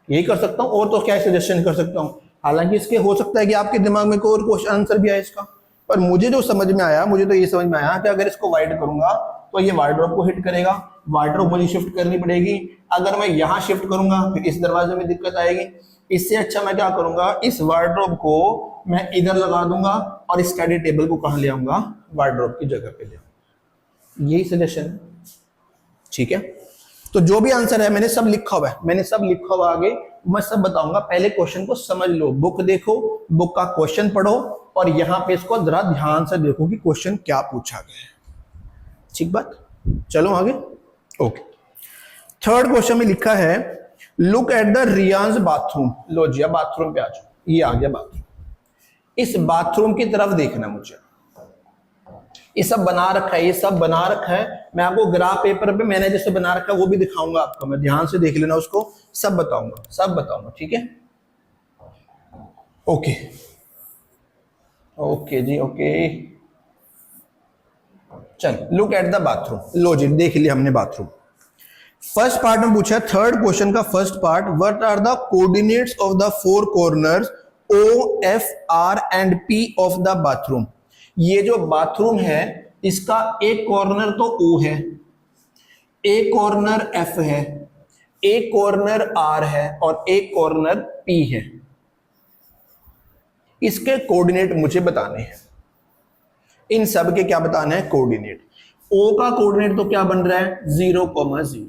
यही कर सकता हूं, और तो क्या सजेशन कर सकता हूं। हालांकि इसके हो सकता है कि आपके दिमाग में कोई और क्वेश्चन आंसर भी आए इसका, पर मुझे जो समझ में आया, मुझे तो ये समझ में आया कि अगर इसको वाइड करूंगा तो ये वार्डरोब को हिट करेगा, वार्डरोब मुझे शिफ्ट करनी पड़ेगी। अगर मैं यहां शिफ्ट करूंगा फिर इस दरवाजे में दिक्कत आएगी। इससे अच्छा मैं क्या करूंगा? इस वार्डरोब को मैं इधर लगा दूंगा, और इस स्टडी टेबल को कहां ले आऊंगा? वार्डरोब की जगह पे ले आऊंगा। यही सजेशन है, ठीक है। तो जो भी आंसर है मैंने सब लिखा हुआ है, मैंने सब लिखा हुआ, आगे मैं सब बताऊंगा। पहले क्वेश्चन को समझ लो, बुक देखो, बुक का क्वेश्चन पढ़ो, और यहां पे इसको जरा ध्यान से देखो कि क्वेश्चन क्या पूछा गया है, ठीक बात। चलो आगे। ओके, थर्ड क्वेश्चन में लिखा है लुक एट द रियांस बाथरूम। लो जी, अब बाथरूम पे आ जाओ, ये आ गया बाथरूम। इस बाथरूम की तरफ देखना मुझे, ये सब बना रखा है, ये सब बना रखा है। मैं आपको ग्राफ पेपर पे मैंने जैसे बना रखा है वो भी दिखाऊंगा आपको, मैं ध्यान से देख लेना उसको, सब बताऊंगा, सब बताऊंगा, ठीक है। ओके ओके जी, ओके। चल, लुक एट द बाथरूम। लो जी, देख लिया हमने बाथरूम। फर्स्ट पार्ट में पूछा, थर्ड क्वेश्चन का first part, what are the coordinates of the 4 corners O, F, R and P of the bathroom. ये जो बाथरूम है इसका एक कॉर्नर तो O है, एक कॉर्नर F है, एक कॉर्नर R है, और एक कॉर्नर P है। इसके कोऑर्डिनेट मुझे बताने हैं, इन सब के क्या बताना है? कोऑर्डिनेट। O का कोऑर्डिनेट तो क्या बन रहा है? 0,0।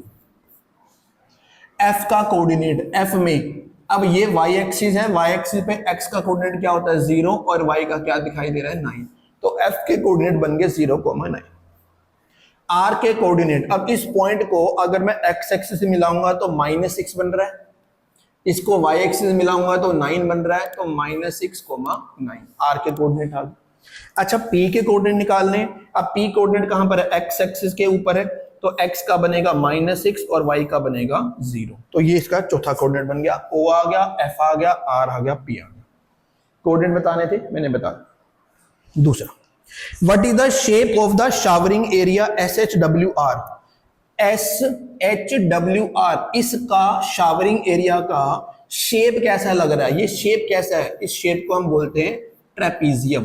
F का कोऑर्डिनेट, F में अब ये y एक्सिस है, y एक्सिस पे x का कोऑर्डिनेट क्या होता है? 0, और y का क्या दिखाई दे रहा है? 9। तो F के कोऑर्डिनेट बन गए 0,9। R के कोऑर्डिनेट, अब इस पॉइंट को अगर मैं x एक्सिस से मिलाऊंगा तो -6 बन रहा है, इसको y एक्सिस मिलाऊंगा तो 9 बन रहा है, तो -6,9 R के कोऑर्डिनेट आ गए। अच्छा, P के कोऑर्डिनेट निकालने। अब P कोऑर्डिनेट कहां पर है? x एक्सिस के ऊपर है, तो x का बनेगा -6 और y का बनेगा 0। तो ये इसका चौथा कोऑर्डिनेट बन गया। O आ गया, F आ गया, R आ गया, P आ गया। कोऑर्डिनेट बताने थे, मैंने बता दिया। दूसरा, what is the shape of the showering area SHWR? SHWR, इसका शावरिंग एरिया का शेप कैसा लग रहा है? ये शेप कैसा है? इस शेप को हम बोलते हैं ट्रेपीजियम।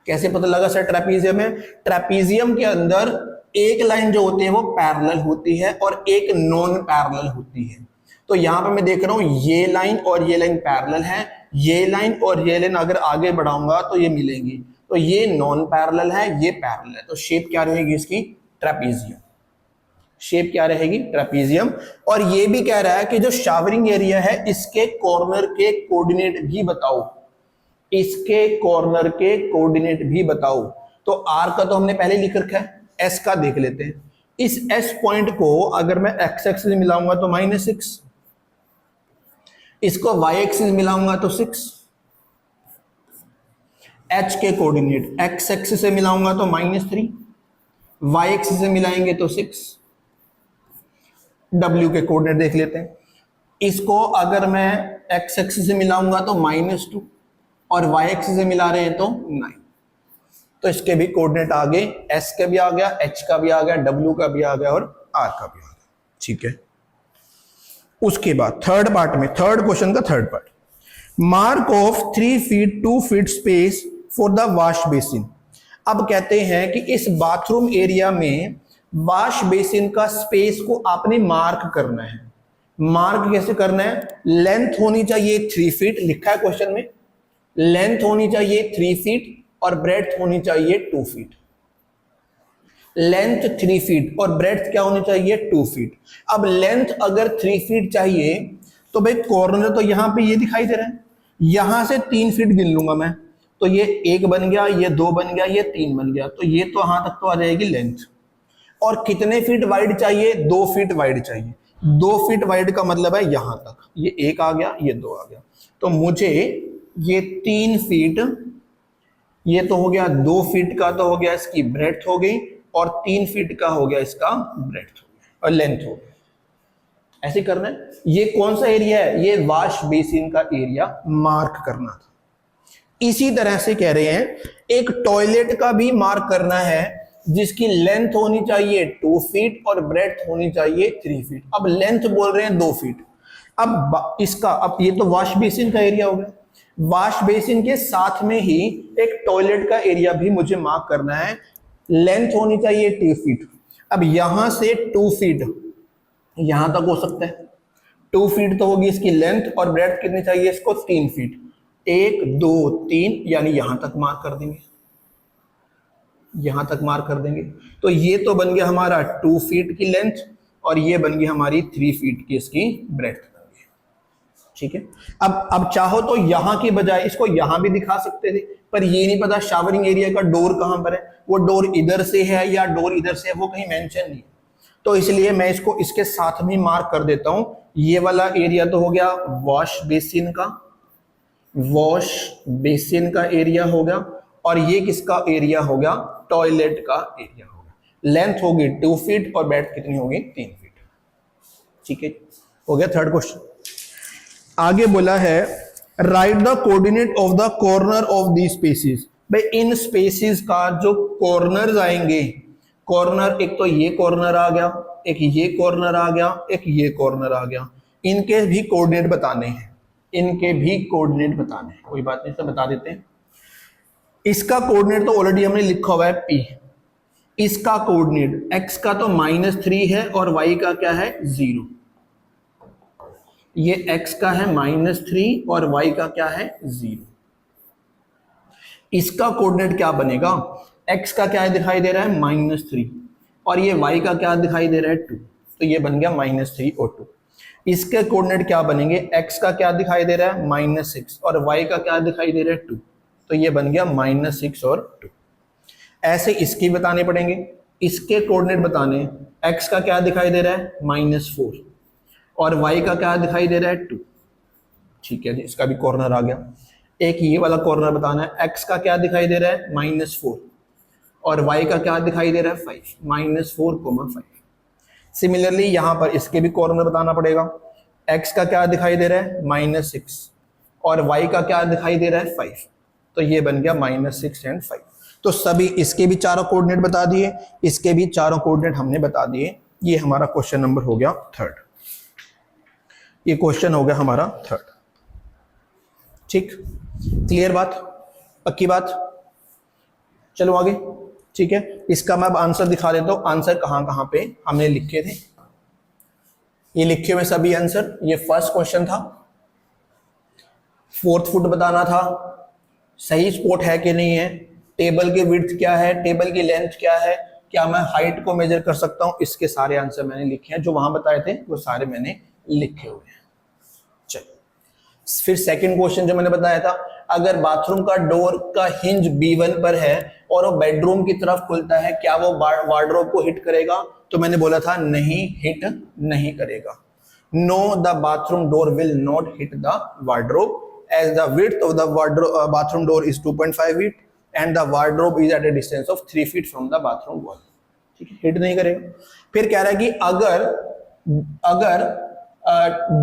कैसे पता लगा सर ट्रेपीजियम है? ट्रेपीजियम के अंदर एक लाइन जो होती है वो पैरेलल होती है और एक नॉन पैरेलल होती है। तो यहाँ पे मैं देख रहा हूँ ये लाइन और ये लाइन पैरेलल है, ये लाइन और ये लाइन अगर आगे बढ़ाऊंगा तो ये मिलेंगी, तो ये नॉन पैरेलल है, ये पैरेलल है, तो शेप क्या रहेगी इसकी? ट्रेपीजियम। शेप क्या रहेगी? ट्रेपीजियम। और ये भी कह रहा है कि जो शावरिंग एरिया है इसके कॉर्नर के कोऑर्डिनेट भी बताओ, इसके कॉर्नर के कोऑर्डिनेट भी बताओ। तो आर का तो हमने पहले लिख रखा है, एस का देख लेते हैं। इस एस पॉइंट को अगर मैं एक्स एक्सिस मिलाऊंगा तो -6, इसको वाई एक्सिस मिलाऊंगा तो 6, एच के कोऑर्डिनेट एक्स एक्सिस से मिलाऊंगा तो -3, वाई एक्सिस से मिलाएंगे तो 6, डब्ल्यू के कोऑर्डिनेट देख लेते हैं। इसको अगर मैं एक्स एक्सिस से मिलाऊंगा तो -2 और वाई एक्सिस से मिला रहे हैं तो 9, तो इसके भी कोऑर्डिनेट आ गए, एस का भी आ गया, एच का भी आ गया, डब्ल्यू का भी आ गया और आर का भी आ गया। ठीक है, उसके बाद थर्ड पार्ट में, थर्ड क्वेश्चन का third part, mark of 3 feet 2 feet space for the wash basin. अब कहते हैं कि इस बाथरूम एरिया में वॉश बेसिन का स्पेस को आपने मार्क करना है। मार्क कैसे करना है? लेंथ होनी चाहिए 3 फीट, लिखा है क्वेश्चन में, लेंथ होनी चाहिए 3 फीट और ब्रेड्थ होनी चाहिए 2 फीट। लेंथ 3 फीट और ब्रेड्थ क्या होनी चाहिए? 2 फीट। अब लेंथ अगर 3 फीट चाहिए तो भाई कॉर्नर तो यहां पे ये दिखाई दे रहा है, यहां से 3 फीट गिन लूंगा मैं, तो ये 1 बन गया, ये 2 बन गया, ये 3 बन गया, तो ये तो यहां तक तो आ जाएगी लेंथ। और कितने फीट वाइड चाहिए? 2 फीट वाइड चाहिए। 2 फीट वाइड का मतलब है यहां तक, ये 1 आ गया, ये 2 आ गया, तो मुझे ये 3 फीट, ये तो हो गया 2 फीट का, तो हो गया इसकी ब्रेड्थ हो गई, और 3 फीट का हो गया इसका ब्रेड्थ हो गया और लेंथ हो गया। ऐसे करना है। ये कौन सा एरिया है? ये वॉश बेसिन का एरिया मार्क करना था। इसी तरह से कह रहे हैं एक टॉयलेट का भी मार्क करना है, जिसकी लेंथ होनी चाहिए 2 फीट और ब्रेड्थ होनी चाहिए 3 फीट। अब लेंथ बोल रहे हैं 2 फीट। अब इसका, अब ये तो वॉश बेसिन का एरिया हो गया, वॉश बेसिन के साथ में ही एक टॉयलेट का एरिया भी मुझे मार्क करना है, लेंथ होनी चाहिए 2 फीट। अब यहां से 2 फीट यहां तक हो सकता है, 2 फीट तो होगी इसकी लेंथ, और ब्रेड्थ कितनी चाहिए इसको? 3 फीट। 1 2 3, यानी यहां तक मार्क कर देंगे, यहां तक मार्क कर देंगे। तो ये तो बन गया हमारा 2 फीट की लेंथ, और ये बन गई हमारी 3 फीट की इसकी ब्रेड्थ। ठीक है, अब चाहो तो यहां की बजाय इसको यहां भी दिखा सकते थे, पर ये नहीं पता शावरिंग एरिया का डोर कहां पर है, वो डोर इधर से है या डोर इधर से है, वो कहीं मेंशन नहीं है। तो इसलिए मैं इसको इसके साथ में मार्क कर देता हूं। ये वाला एरिया तो हो गया वॉश बेसिन का, वॉश बेसिन का एरिया हो गया, और ये किसका एरिया हो गया? टॉयलेट का एरिया हो गया। लेंथ होगी 2 फीट और ब्रेड्थ कितनी होगी? 3 फीट। ठीक है, हो गया थर्ड क्वेश्चन। आगे बोला है write the coordinate of the corner of the spaces. भाई इन स्पेसिस का जो कॉर्नर्स आएंगे, कॉर्नर एक तो ये कॉर्नर आ गया, एक ये कॉर्नर आ गया, एक ये कॉर्नर आ गया, इनके भी कोऑर्डिनेट बताने हैं, इनके भी कोऑर्डिनेट बताने हैं। कोई बात नहीं, सब बता देते हैं। इसका कोऑर्डिनेट तो ऑलरेडी हमने लिखा हुआ है P। इसका कोऑर्डिनेट x का तो -3 है और y का क्या है? 0। ये x का है -3 और y का क्या है? 0। इसका कोऑर्डिनेट क्या बनेगा? x का क्या दिखाई दे रहा है? -3, और ये y का क्या दिखाई दे रहा है? 2, तो ये बन गया -3 और 2। इसके कोऑर्डिनेट क्या बनेंगे? x का क्या दिखाई दे रहा है? -6, और y का क्या दिखाई दे रहा है? 2, तो ये बन गया -6 और 2। ऐसे इसकी बताने पड़ेंगे, इसके कोऑर्डिनेट बताने, x का क्या दिखाई दे रहा है? -4, और y का क्या दिखाई दे रहा है? 2। ठीक है जी, इसका भी कॉर्नर आ गया। एक ये वाला कॉर्नर बताना है, x का क्या दिखाई दे रहा है? -4, और y का क्या दिखाई दे रहा है? 5, -4, 5। सिमिलरली यहां पर इसके भी कॉर्नर बताना पड़ेगा, x का क्या दिखाई दे रहा है? -6, और y का क्या दिखाई दे रहा है? 5, तो ये बन गया -6 एंड 5। तो सभी इसके भी चारों कोऑर्डिनेट बता दिए, इसके भी चारों कोऑर्डिनेट हमने बता दिए। ये हमारा क्वेश्चन नंबर हो गया थर्ड। ये क्वेश्चन हो गया हमारा थर्ड। ठीक, क्लियर बात, पक्की बात? चलो आगे। ठीक है, इसका मैं अब आंसर दिखा देता हूं, आंसर कहां कहां पे हमने लिखे थे। ये लिखे हुए सभी आंसर। ये फर्स्ट क्वेश्चन था। 4th फुट बताना था, सही स्पॉट है कि नहीं है, टेबल की विड्थ क्या है, टेबल की लेंथ क्या है, क्या मैं हाइट को मेजर कर सकता हूं, इसके सारे आंसर मैंने लिखे हैं। जो वहां बताए थे वो सारे मैंने लिखे हुए हैं। चलिए फिर सेकंड क्वेश्चन जो मैंने बताया था, अगर बाथरूम का डोर का हिंज B1 पर है और वो बेडरूम की तरफ खुलता है, क्या वो वार्डरोब को हिट करेगा? तो मैंने बोला था नहीं, हिट नहीं करेगा। No, the bathroom door will not hit the wardrobe as the width of the bathroom door is 2.5 feet and the wardrobe is at a distance of 3 feet from the bathroom wall। ठीक है, hit नहीं करेगा। फिर कह रहा है कि अगर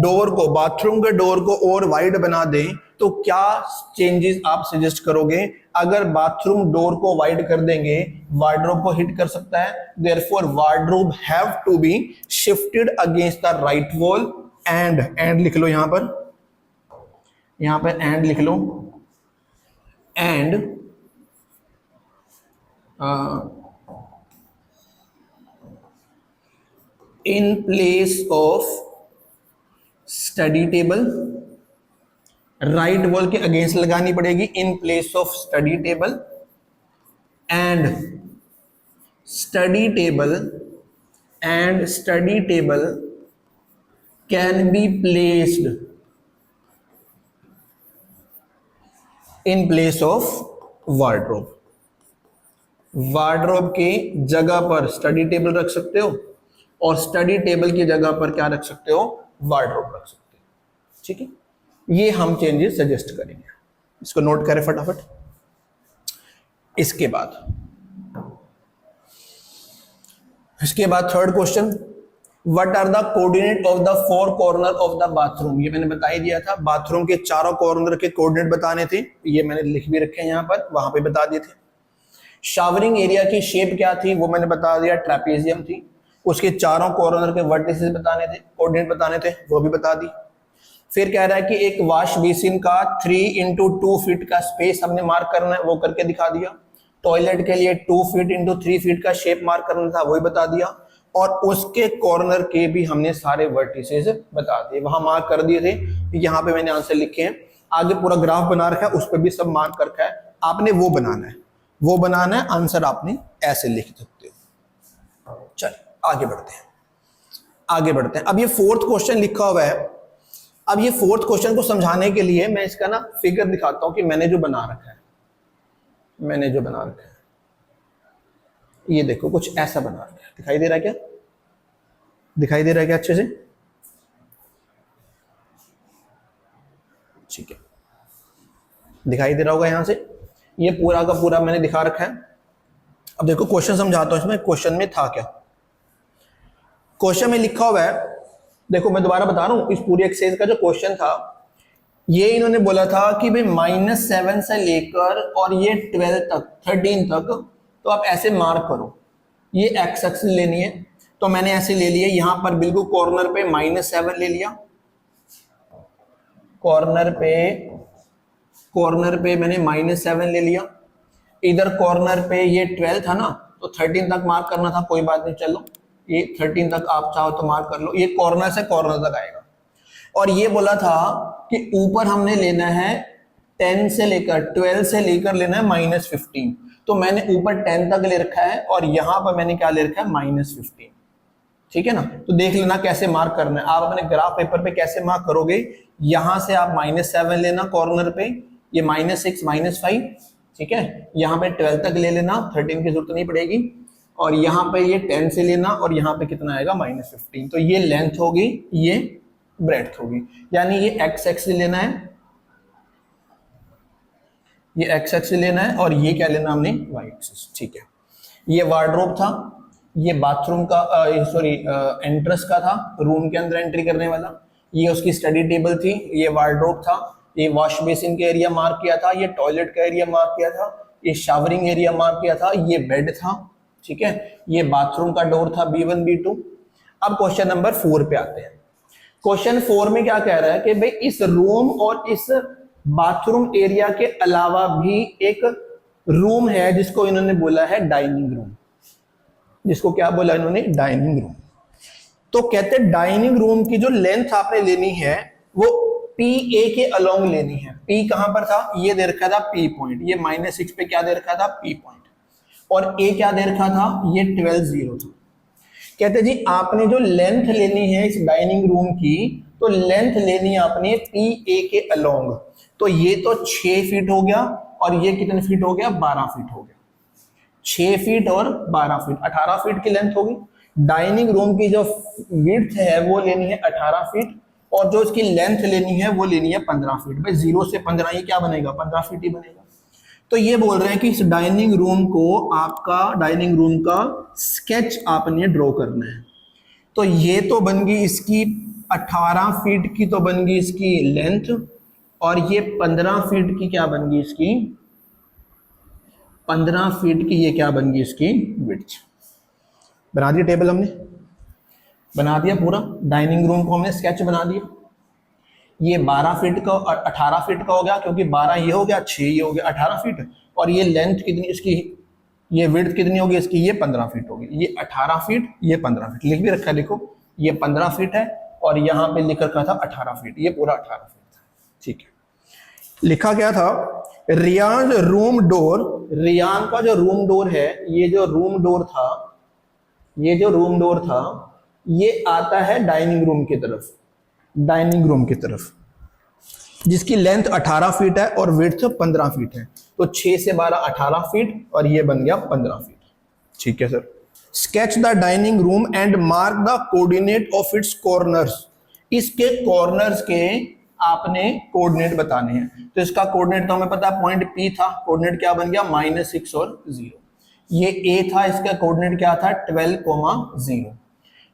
डोर को, बाथरूम के डोर को और वाइड बना दें तो क्या चेंजेस आप सजेस्ट करोगे? अगर बाथरूम डोर को वाइड कर देंगे, वार्डरोब को हिट कर सकता है। Therefore wardrobe have to be shifted against the right wall and लिख लो यहां पर एंड लिख लो, and in place of study table, right wall के अगेंस्ट लगानी पड़ेगी, in place of study table, and study table can be placed in place of wardrobe. Wardrobe की जगह पर स्टडी टेबल रख सकते हो और स्टडी टेबल की जगह पर क्या रख सकते हो? वार्डरोब रख सकते हो। ठीक है, ये हम चेंजेस सजेस्ट करेंगे। इसको नोट करें फटाफट। इसके बाद third question, what are the coordinate of the 4 corner of the bathroom? ये मैंने बता ही दिया था, बाथरूम के चारों कॉर्नर के कोऑर्डिनेट बताने थे, ये मैंने लिख भी रखे हैं यहाँ पर, वहां पे बता दिए थे। शावरिंग एरिया की शेप क्या थी वो मैंने बता दिया, ट्रेपेजियम थी। उसके चारों कॉर्नर के वर्टिसेस बताने थे, कोऑर्डिनेट बताने थे, वो भी बता दी। फिर कह रहा है कि एक वॉश बेसिन का 3x2 फीट का स्पेस हमने मार्क करना है, वो करके दिखा दिया। टॉयलेट के लिए 2 फीट इंटू 3 फीट का शेप मार्क करना था, वही बता दिया। और उसके कॉर्नर के भी हमने सारे वर्टिसेस बता दिए, वहां मार्क कर दिए थे। यहाँ पे मैंने आंसर लिखे हैं, आगे पूरा ग्राफ बना रखा है, उस पर भी सब मार्क कर रखा है। आपने वो बनाना है, आंसर आपने ऐसे लिख सकते हो। चलिए आगे बढ़ते हैं। अब ये 4th क्वेश्चन लिखा हुआ है। अब ये 4th क्वेश्चन को समझाने के लिए मैं इसका ना फिगर दिखाता हूं कि मैंने जो बना रखा है, ये देखो कुछ ऐसा बना रखा है। दिखाई दे रहा है क्या? अच्छे से? ठीक है, दिखाई दे रहा होगा यहां से। ये पूरा का पूरा मैंने दिखा रखा है। अब देखो क्वेश्चन समझाता हूं इसमें। क्वेश्चन में था क्या? क्वेश्चन में लिखा हुआ है, देखो मैं दोबारा बता रहा हूं, इस पूरी एक्सरसाइज का जो क्वेश्चन था, ये इन्होंने बोला था कि भाई -7 से लेकर और ये 12 तक, 13 तक, तो आप ऐसे मार्क करो। ये एक्स एक्सिस लेनी है, तो मैंने ऐसे ले लिया, यहां पर बिल्कुल कॉर्नर पे -7 ले लिया, कॉर्नर पे मैंने -7 ले लिया। इधर कॉर्नर पे ये 12 था ना, तो 13 तक मार्क करना था, कोई बात नहीं, चलो ये 13 तक आप चाहो तो मार्क कर लो। ये कॉर्नर से कॉर्नर तक आएगा। और ये बोला था कि ऊपर हमने लेना है 10 से लेकर 12 से लेकर लेना है -15, तो मैंने ऊपर 10 तक ले रखा है और यहां पर मैंने क्या ले रखा है? -15। ठीक है ना? तो देख लेना कैसे मार्क करना है। आप अपने ग्राफ पेपर पे कैसे मार्क करोगे? यहां से आप -7 लेना कॉर्नर पे, ये -6 -5, ठीक है। यहाँ पे 12 तक ले लेना, 13 की जरूरत नहीं पड़ेगी। और यहाँ पे ये 10 से लेना और यहाँ पे कितना आएगा? -15। तो ये लेंथ होगी, ये ब्रेड्थ होगी, यानी ये एक्स एक्सिस लेना है, ये एक्स एक्सिस लेना है और ये क्या लेना हमने? Y axis. ठीक है, ये वार्डरोब था, ये बाथरूम का एंट्रेंस का था, रूम के अंदर एंट्री करने वाला। ये उसकी स्टडी टेबल थी, ये वार्डरोब था, ये वॉश बेसिन का एरिया मार्क किया था, ये टॉयलेट का एरिया मार्क किया था, ये शावरिंग एरिया मार्क किया था, ये बेड था। ठीक है, ये बाथरूम का डोर था B1 B2। अब क्वेश्चन नंबर 4 पे आते हैं। क्वेश्चन 4 में क्या कह रहा है कि भाई इस रूम और इस बाथरूम एरिया के अलावा भी एक रूम है जिसको इन्होंने बोला है डाइनिंग रूम। जिसको क्या बोला इन्होंने? Dining room. तो कहते डाइनिंग रूम की जो लेंथ आपने लेनी है वो पी ए के अलोंग लेनी है। पी कहां पर था, ये दे रखा था पी पॉइंट, ये -6 पे क्या दे रखा था, पी पॉइंट, और ए क्या दे रखा था, ये 12 0 था। कहते जी आपने जो लेंथ लेनी है इस डाइनिंग रूम की, तो लेंथ लेनी है आपने पी ए के अलोंग। तो ये तो 6 फीट हो गया, और ये कितने फीट हो गया, 12 फीट हो गया। 6 फीट और 12 फीट, 18 फीट की लेंथ होगी। डाइनिंग रूम की जो विड्थ है वो लेनी है 18 फीट, और जो इसकी लेंथ लेनी है वो लेनी है 15 फीट। भाई 0 से 15 ये क्या बनेगा, 15 फीट ही बनेगा। तो ये बोल रहे हैं कि इस डाइनिंग रूम को आपका डाइनिंग रूम का स्केच आपने ड्रॉ करना है। तो ये तो बन गई इसकी 18 फीट की, तो बन गई इसकी लेंथ, और ये 15 फीट की क्या बन गई इसकी, 15 फीट की ये क्या बन गई इसकी विड्थ। बना दिया टेबल, हमने बना दिया पूरा डाइनिंग रूम को हमने स्केच बना दिया। ये 12 फीट का और 18 फीट का हो गया, क्योंकि 12 ये हो गया, 6 ये हो गया, 18 फीट। और ये लेंथ कितनी इसकी, ये विड्थ कितनी होगी इसकी, ये 15 फीट होगी। ये 18 फीट, ये 15 फीट, लिख भी रखा है, देखो ये 15 फीट है, और यहाँ पे लिख रखा था 18 फीट, ये पूरा 18 फीट था। ठीक है, लिखा क्या था, रियान रूम डोर, रियान का जो रूम डोर है, ये जो रूम डोर था, ये जो रूम डोर था ये आता है डाइनिंग रूम की तरफ, डाइनिंग रूम की तरफ, जिसकी लेंथ 18 फीट है और विड्थ 15 फीट है। तो 6 से 12 18 फीट, और ये बन गया 15 फीट। ठीक है sir. Sketch the dining room and mark the coordinate of its corners, इसके कॉर्नर्स के आपने कोऑर्डिनेट बताने हैं। तो इसका कोऑर्डिनेट तो हमें पता है पॉइंट P था, कोऑर्डिनेट क्या बन गया, -6 और 0। ये A था, इसका कोऑर्डिनेट क्या था, 12, 0।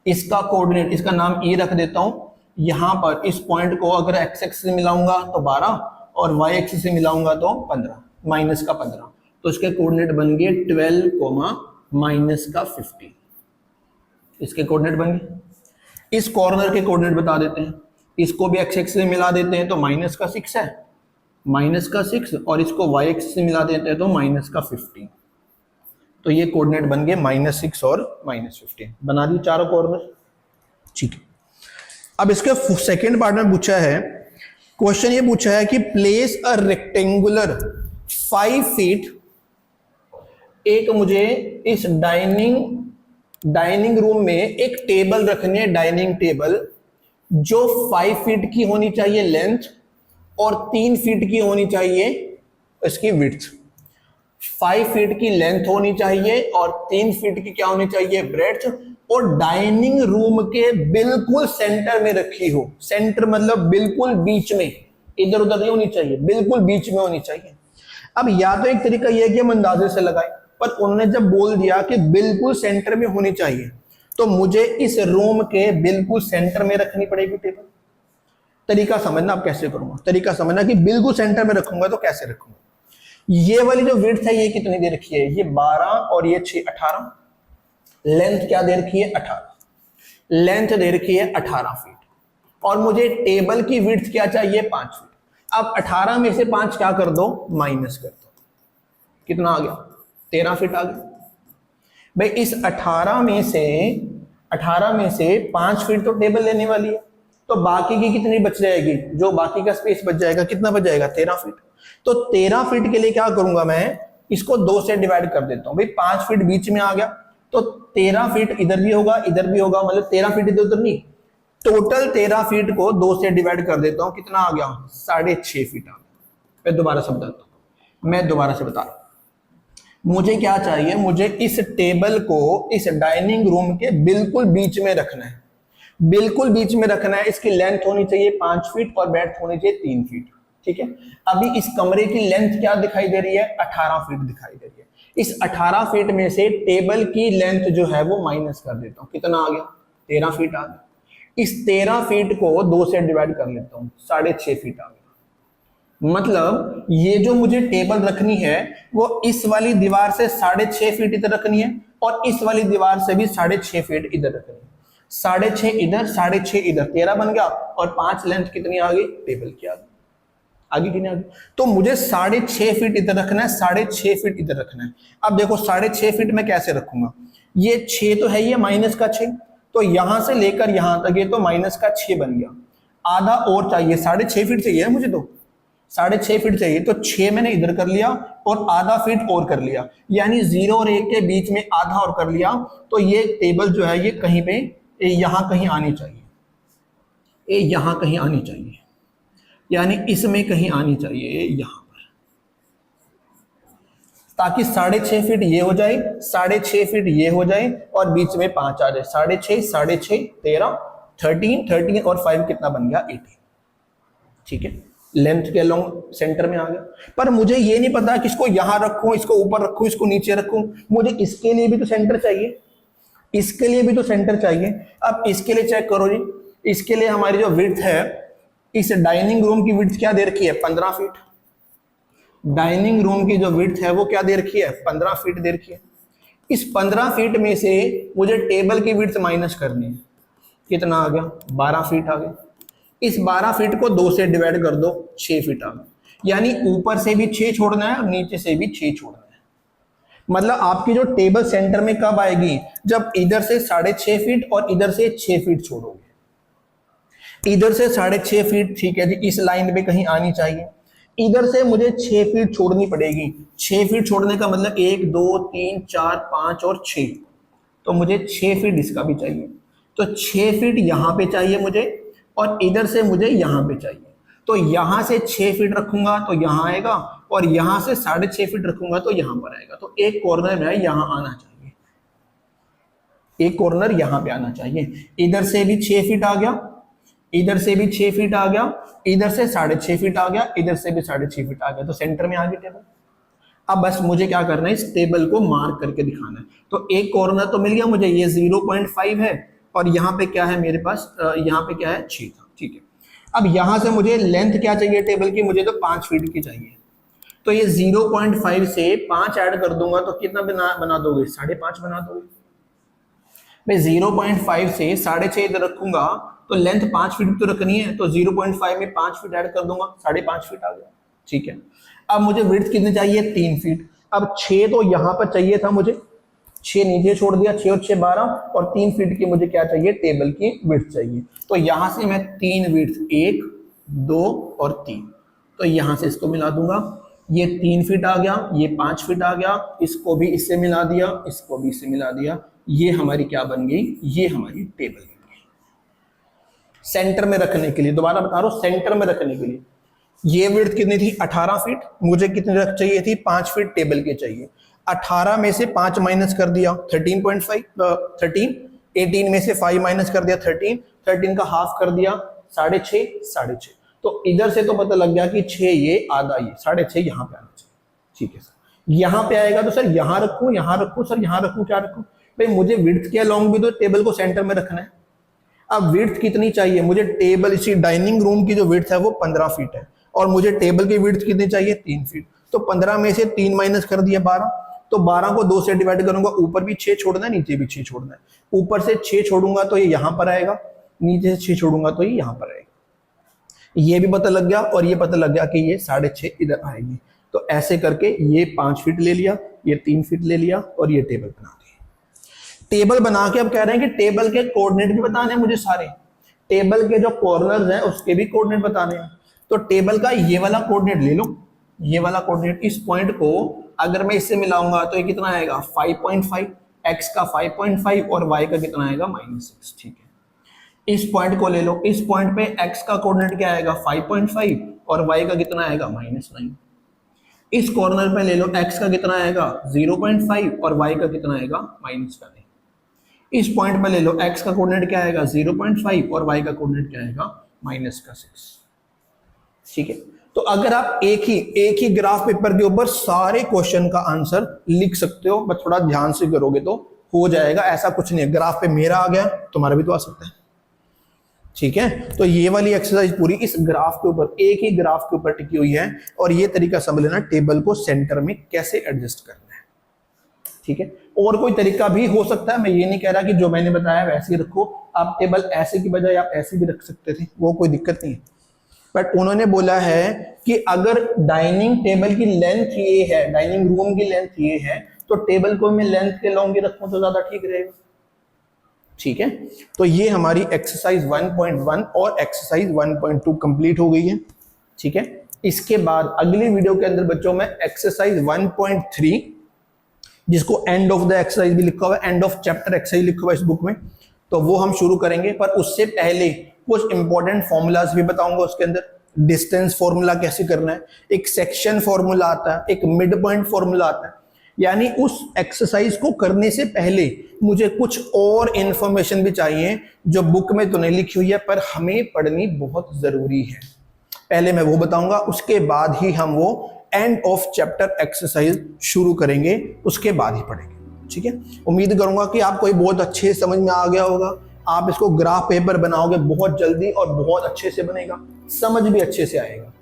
इसका कोऑर्डिनेट, इसका नाम E रख देता हूं। यहां पर इस पॉइंट को अगर x एक्सिस से मिलाऊंगा तो 12, और y एक्सिस से मिलाऊंगा तो 15, -15। तो इसके कोऑर्डिनेट बन गए 12, -15। इसके कोऑर्डिनेट बन गए। इस कॉर्नर के कोऑर्डिनेट बता देते हैं, इसको भी x एक्सिस से मिला देते हैं तो -6 है, -6, और इसको y एक्सिस से मिला देते हैं तो -15। तो ये कोऑर्डिनेट बन गए -6 और -15, बना दी चारों कॉर्नर। ठीक है, अब इसके सेकंड पार्ट में पूछा है, क्वेश्चन ये पूछा है कि प्लेस अ रेक्टेंगुलर 5 फीट, एक मुझे इस डाइनिंग रूम में एक टेबल रखनी है, डाइनिंग टेबल, जो 5 फीट की होनी चाहिए लेंथ, और 3 फीट की होनी चाहिए इसकी विड्थ। 5 फीट की लेंथ होनी चाहिए और 3 फीट की क्या होनी चाहिए, ब्रेड्थ, और डाइनिंग रूम के बिल्कुल सेंटर में रखी हो। सेंटर मतलब बिल्कुल बीच में, इधर उधर नहीं होनी चाहिए, बिल्कुल बीच में होनी चाहिए। अब या तो एक तरीका यह कि हम अंदाजे से लगाए, पर उन्होंने जब बोल दिया कि बिल्कुल सेंटर में होनी चाहिए, तो मुझे इस रूम के बिल्कुल सेंटर में रखनी पड़ेगी टेबल। तरीका समझना आप कैसे करूंगा, तरीका समझना कि बिल्कुल सेंटर में रखूंगा तो कैसे रखूंगा। ये वाली जो विड्थ है ये कितनी दे रखी है, ये 12 और ये 6, 18। लेंथ क्या दे रखी है, 18। लेंथ दे रखी है 18 फीट, और मुझे टेबल की विड्थ क्या चाहिए, 5 फीट। अब 18 में से 5 क्या कर दो, माइनस कर दो, कितना आ गया, 13 फीट आ गया। भाई इस 18 में से 5 फीट तो टेबल लेने वाली है, तो बाकी की कितनी बच जाएगी, जो बाकी का स्पेस बच जाएगा कितना बच जाएगा, 13 फीट। तो 13 फीट के लिए क्या करूंगा, मैं इसको 2 से डिवाइड कर देता हूं। भाई 5 फीट बीच में आ गया, तो 13 फीट इधर भी होगा, इधर भी होगा, मतलब 13 फीट इधर उधर नहीं, टोटल 13 फीट को 2 से डिवाइड कर देता हूं, कितना आ गया, 6.5 फीट आ गया। मैं दोबारा से बता रहा हूं, मुझे क्या चाहिए, मुझे इस टेबल को इस डाइनिंग रूम के बिल्कुल बीच में रखना है, बिल्कुल बीच में रखना है। इसकी लेंथ होनी चाहिए 5 फीट और ब्रेड्थ होनी चाहिए 3 फीट। ठीक है, अभी इस कमरे की लेंथ क्या दिखाई दे रही है, 18 फीट दिखाई दे रही है। इस 18 फीट में से टेबल की लेंथ जो है वो माइनस कर देता हूं, कितना आ गया, 13 फीट आ गया। इस 13 फीट को 2 से डिवाइड कर लेता हूं, 6.5 फीट आ गया। मतलब ये जो मुझे टेबल रखनी है वो इस वाली दीवार से 6.5 फीट इधर रखनी है, और इस वाली दीवार से भी 6.5 फीट इधर रखनी है। 6.5 इधर, 6.5 इधर, 13 बन गया, और 5 लेंथ कितनी आ गई, टेबल की आ गई, आगे की नहीं आगे। तो मुझे 6.5 फीट इधर रखना है, 6.5 फीट इधर रखना है। अब देखो 6.5 फीट में कैसे रखूंगा, ये 6 तो है, ये -6, तो यहां से लेकर यहां तक ये तो माइनस का 6 बन गया, आधा और चाहिए, 6.5 फीट चाहिए मुझे, तो 6.5 फीट चाहिए, तो 6 मैंने इधर कर लिया और आधा फीट और कर लिया, यानी 0 और 1 के बीच में आधा और कर लिया। तो ये टेबल जो है ये कहीं पे यहां कहीं आनी चाहिए, ये यहां कहीं आनी चाहिए, यानी इसमें कहीं आनी चाहिए यहां पर, ताकि 6.5 फीट ये हो जाए, 6.5 फीट ये हो जाए और बीच में 5 आ जाए, 6.5 6.5 13 13 और 5 कितना बन गया 18। ठीक है, लेंथ के अलोंग सेंटर में आ गया। पर मुझे ये नहीं पता कि इसको यहां रखूं, इसको ऊपर रखूं, इसको नीचे रखूं, मुझे इसके लिए भी तो सेंटर चाहिए, इसके लिए भी तो सेंटर चाहिए। अब इसके लिए चेक करो जी, इसके लिए हमारी जो विड्थ है, इस डाइनिंग रूम की विड्थ क्या दे रखी है 15 फीट, डाइनिंग रूम की जो विड्थ है वो क्या दे रखी है 15 फीट दे रखी है। इस 15 फीट में से मुझे टेबल की विड्थ माइनस करनी है, कितना आ गया 12 फीट आ गया। इस 12 फीट को 2 से डिवाइड कर दो, 6 फीट आ गया, यानी ऊपर से भी 6 छोड़ना है और नीचे से भी 6 छोड़ना है। मतलब आपकी जो टेबल सेंटर में कब आएगी, जब इधर से 6.5 फीट और इधर से 6 फीट छोड़ोगे। इधर से 6.5 फीट, ठीक है जी, इस लाइन पे कहीं आनी चाहिए, इधर से मुझे 6 फीट छोड़नी पड़ेगी। 6 फीट छोड़ने का मतलब 1 2 3 4 5 और 6, तो मुझे 6 फीट इसका भी चाहिए, तो 6 फीट यहां पे चाहिए मुझे और इधर से मुझे यहां पे चाहिए। तो यहां से 6 फीट रखूंगा तो यहां आएगा और यहां से 6.5 फीट रखूंगा तो यहां पर आएगा। तो एक कॉर्नर में यहां आना चाहिए, एक कॉर्नर यहां पे आना चाहिए। इधर से भी 6 फीट आ गया, इधर से भी 6 फीट आ गया, इधर से 6.5 फीट आ गया, इधर से भी 6.5 फीट आ गया, तो सेंटर में आ गई टेबल। अब बस मुझे क्या करना है, इस टेबल को मार्क करके दिखाना है। तो एक कॉर्नर तो मिल गया मुझे, ये 0.5 है और यहाँ पे क्या है मेरे पास, यहाँ पे क्या है 6 था। ठीक है, अब यहाँ से मुझे लेंथ क्या चाहिए टेबल की, मुझे तो 5 फीट की चाहिए। तो ये 0.5 से 5 ऐड कर दूंगा तो कितना बना दोगे, 5.5 बना दोगे। मैं 0.5 से 6.5 इधर रखूंगा तो लेंथ 5 फीट तो रखनी है, तो 0.5 में 5 फीट ऐड कर दूंगा, 5.5 फीट आ गया। ठीक है, अब मुझे विड्थ कितनी चाहिए 3 फीट। अब 6 तो यहां पर चाहिए था मुझे, 6 नीचे छोड़ दिया, 6 और 6 12 और 3 फीट की मुझे क्या चाहिए, टेबल की विड्थ चाहिए। तो यहां से मैं 3 विड्थ 1 2 और 3, तो यहां से इसको मिला दूंगा, ये 3 फीट आ गया, ये 5 फीट आ गया, इसको भी इससे मिला दिया, इसको भी इससे मिला दिया, ये हमारी क्या बन गई, ये हमारी टेबल बन गई। सेंटर में रखने के लिए, दोबारा बता रहा हूं, सेंटर में रखने के लिए ये विड्थ कितनी थी 18 फीट, मुझे कितनी रख चाहिए थी 5 फीट टेबल के चाहिए। 18 में से 5 माइनस कर दिया 13.5, 13, 18 में से 5 माइनस कर दिया 13, 13 का हाफ कर दिया 6.5, तो इधर से तो पता लग गया कि 6 ये आधा, ये 6.5 यहाँ पे आना चाहिए। ठीक है सर, यहाँ पे आएगा तो सर यहाँ रखूं सर, यहाँ रखूं, क्या रखूं भाई, मुझे विड्थ के अलोंग भी तो टेबल को सेंटर में रखना है। अब विड्थ कितनी चाहिए मुझे, टेबल इसी डाइनिंग रूम की जो विड्थ है वो 15 फीट है और मुझे टेबल की विड्थ कितनी चाहिए 3 फीट। तो 15 में से 3 माइनस कर दिया 12, तो 12 को 2 से डिवाइड करूंगा, ऊपर भी 6 छोड़ना है, नीचे भी 6 छोड़ना है। ऊपर से 6 छोड़ूंगा तो ये यहां पर आएगा, नीचे से 6 छोड़ूंगा तो ये यहां पर आएगा। ये भी पता लग गया और ये पता लग गया कि ये 6.5 इधर आएगी। तो ऐसे करके ये 5 फीट ले लिया, ये 3 फीट ले लिया और ये टेबल बना दी। टेबल बना के अब कह रहे हैं कि टेबल के कोऑर्डिनेट भी बताने हैं मुझे सारे, टेबल के जो कॉर्नर्स हैं उसके भी कोऑर्डिनेट बताने हैं। तो टेबल का ये वाला कोऑर्डिनेट ले लो, ये वाला कोऑर्डिनेट, इस पॉइंट को अगर मैं इससे मिलाऊंगा तो ये कितना आएगा 5.5, x का 5.5 और y का कितना आएगा -6। ठीक है, इस पॉइंट को ले लो, इस पॉइंट पे x का कोऑर्डिनेट क्या आएगा 5.5 और y का कितना आएगा -9। इस कॉर्नर पे ले लो, x का कितना आएगा 0.5 और y का कितना आएगा -9। इस पॉइंट पे ले लो, x का कोऑर्डिनेट क्या आएगा 0.5 और y का कोऑर्डिनेट क्या आएगा -6। ठीक है, तो अगर आप एक ही ग्राफ पेपर के ऊपर सारे क्वेश्चन का आंसर लिख सकते हो, बस थोड़ा ध्यान से करोगे तो हो जाएगा। ऐसा कुछ नहीं है, ग्राफ पे मेरा आ गया तुम्हारा भी तो आ सकता है। ठीक है, तो ये वाली एक्सरसाइज पूरी इस ग्राफ के ऊपर, एक ही ग्राफ के ऊपर टिकी हुई है और ये तरीका समझ लेना टेबल को सेंटर में कैसे एडजस्ट करना है। ठीक है, और कोई तरीका भी हो सकता है, मैं ये नहीं कह रहा कि जो मैंने बताया वैसे ही रखो, आप टेबल ऐसे की बजाय आप ऐसे भी रख सकते थे, वो कोई दिक्कत नहीं है। बट उन्होंने बोला है कि अगर डाइनिंग टेबल की लेंथ ये है, डाइनिंग रूम की लेंथ ये है, तो टेबल को मैं लेंथ के लॉन्ग ही रखूं तो ज्यादा ठीक रहेगा। ठीक है, तो ये हमारी एक्सरसाइज 1.1 और एक्सरसाइज 1.2 कंप्लीट हो गई है। ठीक है, इसके बाद अगली वीडियो के अंदर बच्चों में एक्सरसाइज 1.3, जिसको एंड ऑफ द एक्सरसाइज भी लिखा हुआ है, एंड ऑफ चैप्टर एक्सरसाइज लिखा हुआ है इस बुक में, तो वो हम शुरू करेंगे। पर उससे पहले कुछ इंपॉर्टेंट फॉर्मूलाज भी बताऊंगा उसके अंदर। डिस्टेंस फॉर्मूला कैसे करना है, एक सेक्शन फॉर्मूला आता है, एक मिड पॉइंट फॉर्मूला आता है। यानी उस एक्सरसाइज को करने से पहले मुझे कुछ और इंफॉर्मेशन भी चाहिए जो बुक में तो नहीं लिखी हुई है पर हमें पढ़नी बहुत जरूरी है। पहले मैं वो बताऊंगा, उसके बाद ही हम वो एंड ऑफ चैप्टर एक्सरसाइज शुरू करेंगे, उसके बाद ही पढ़ेंगे। ठीक है, उम्मीद करूंगा कि आपको ये बहुत अच्छे से समझ में आ गया होगा। आप इसको ग्राफ पेपर बनाओगे बहुत जल्दी और बहुत अच्छे से बनेगा, समझ भी अच्छे से आएगा।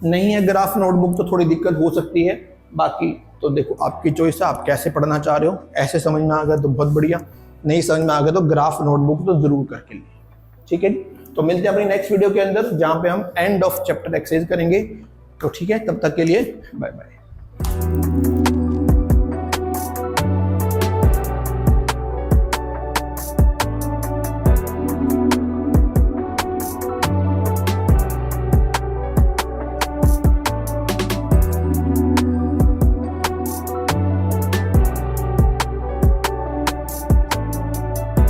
नहीं है ग्राफ नोटबुक तो थोड़ी दिक्कत हो सकती है, बाकी तो देखो आपकी चॉइस है, आप कैसे पढ़ना चाह रहे हो। ऐसे समझ में आ गया तो बहुत बढ़िया, नहीं समझ में आ गया तो ग्राफ नोटबुक तो जरूर करके लिए। ठीक है, तो मिलते हैं अपनी नेक्स्ट वीडियो के अंदर जहां पे हम एंड ऑफ चैप्टर एक्सरसाइज करेंगे। तो ठीक है, तब तक के लिए बाय बाय।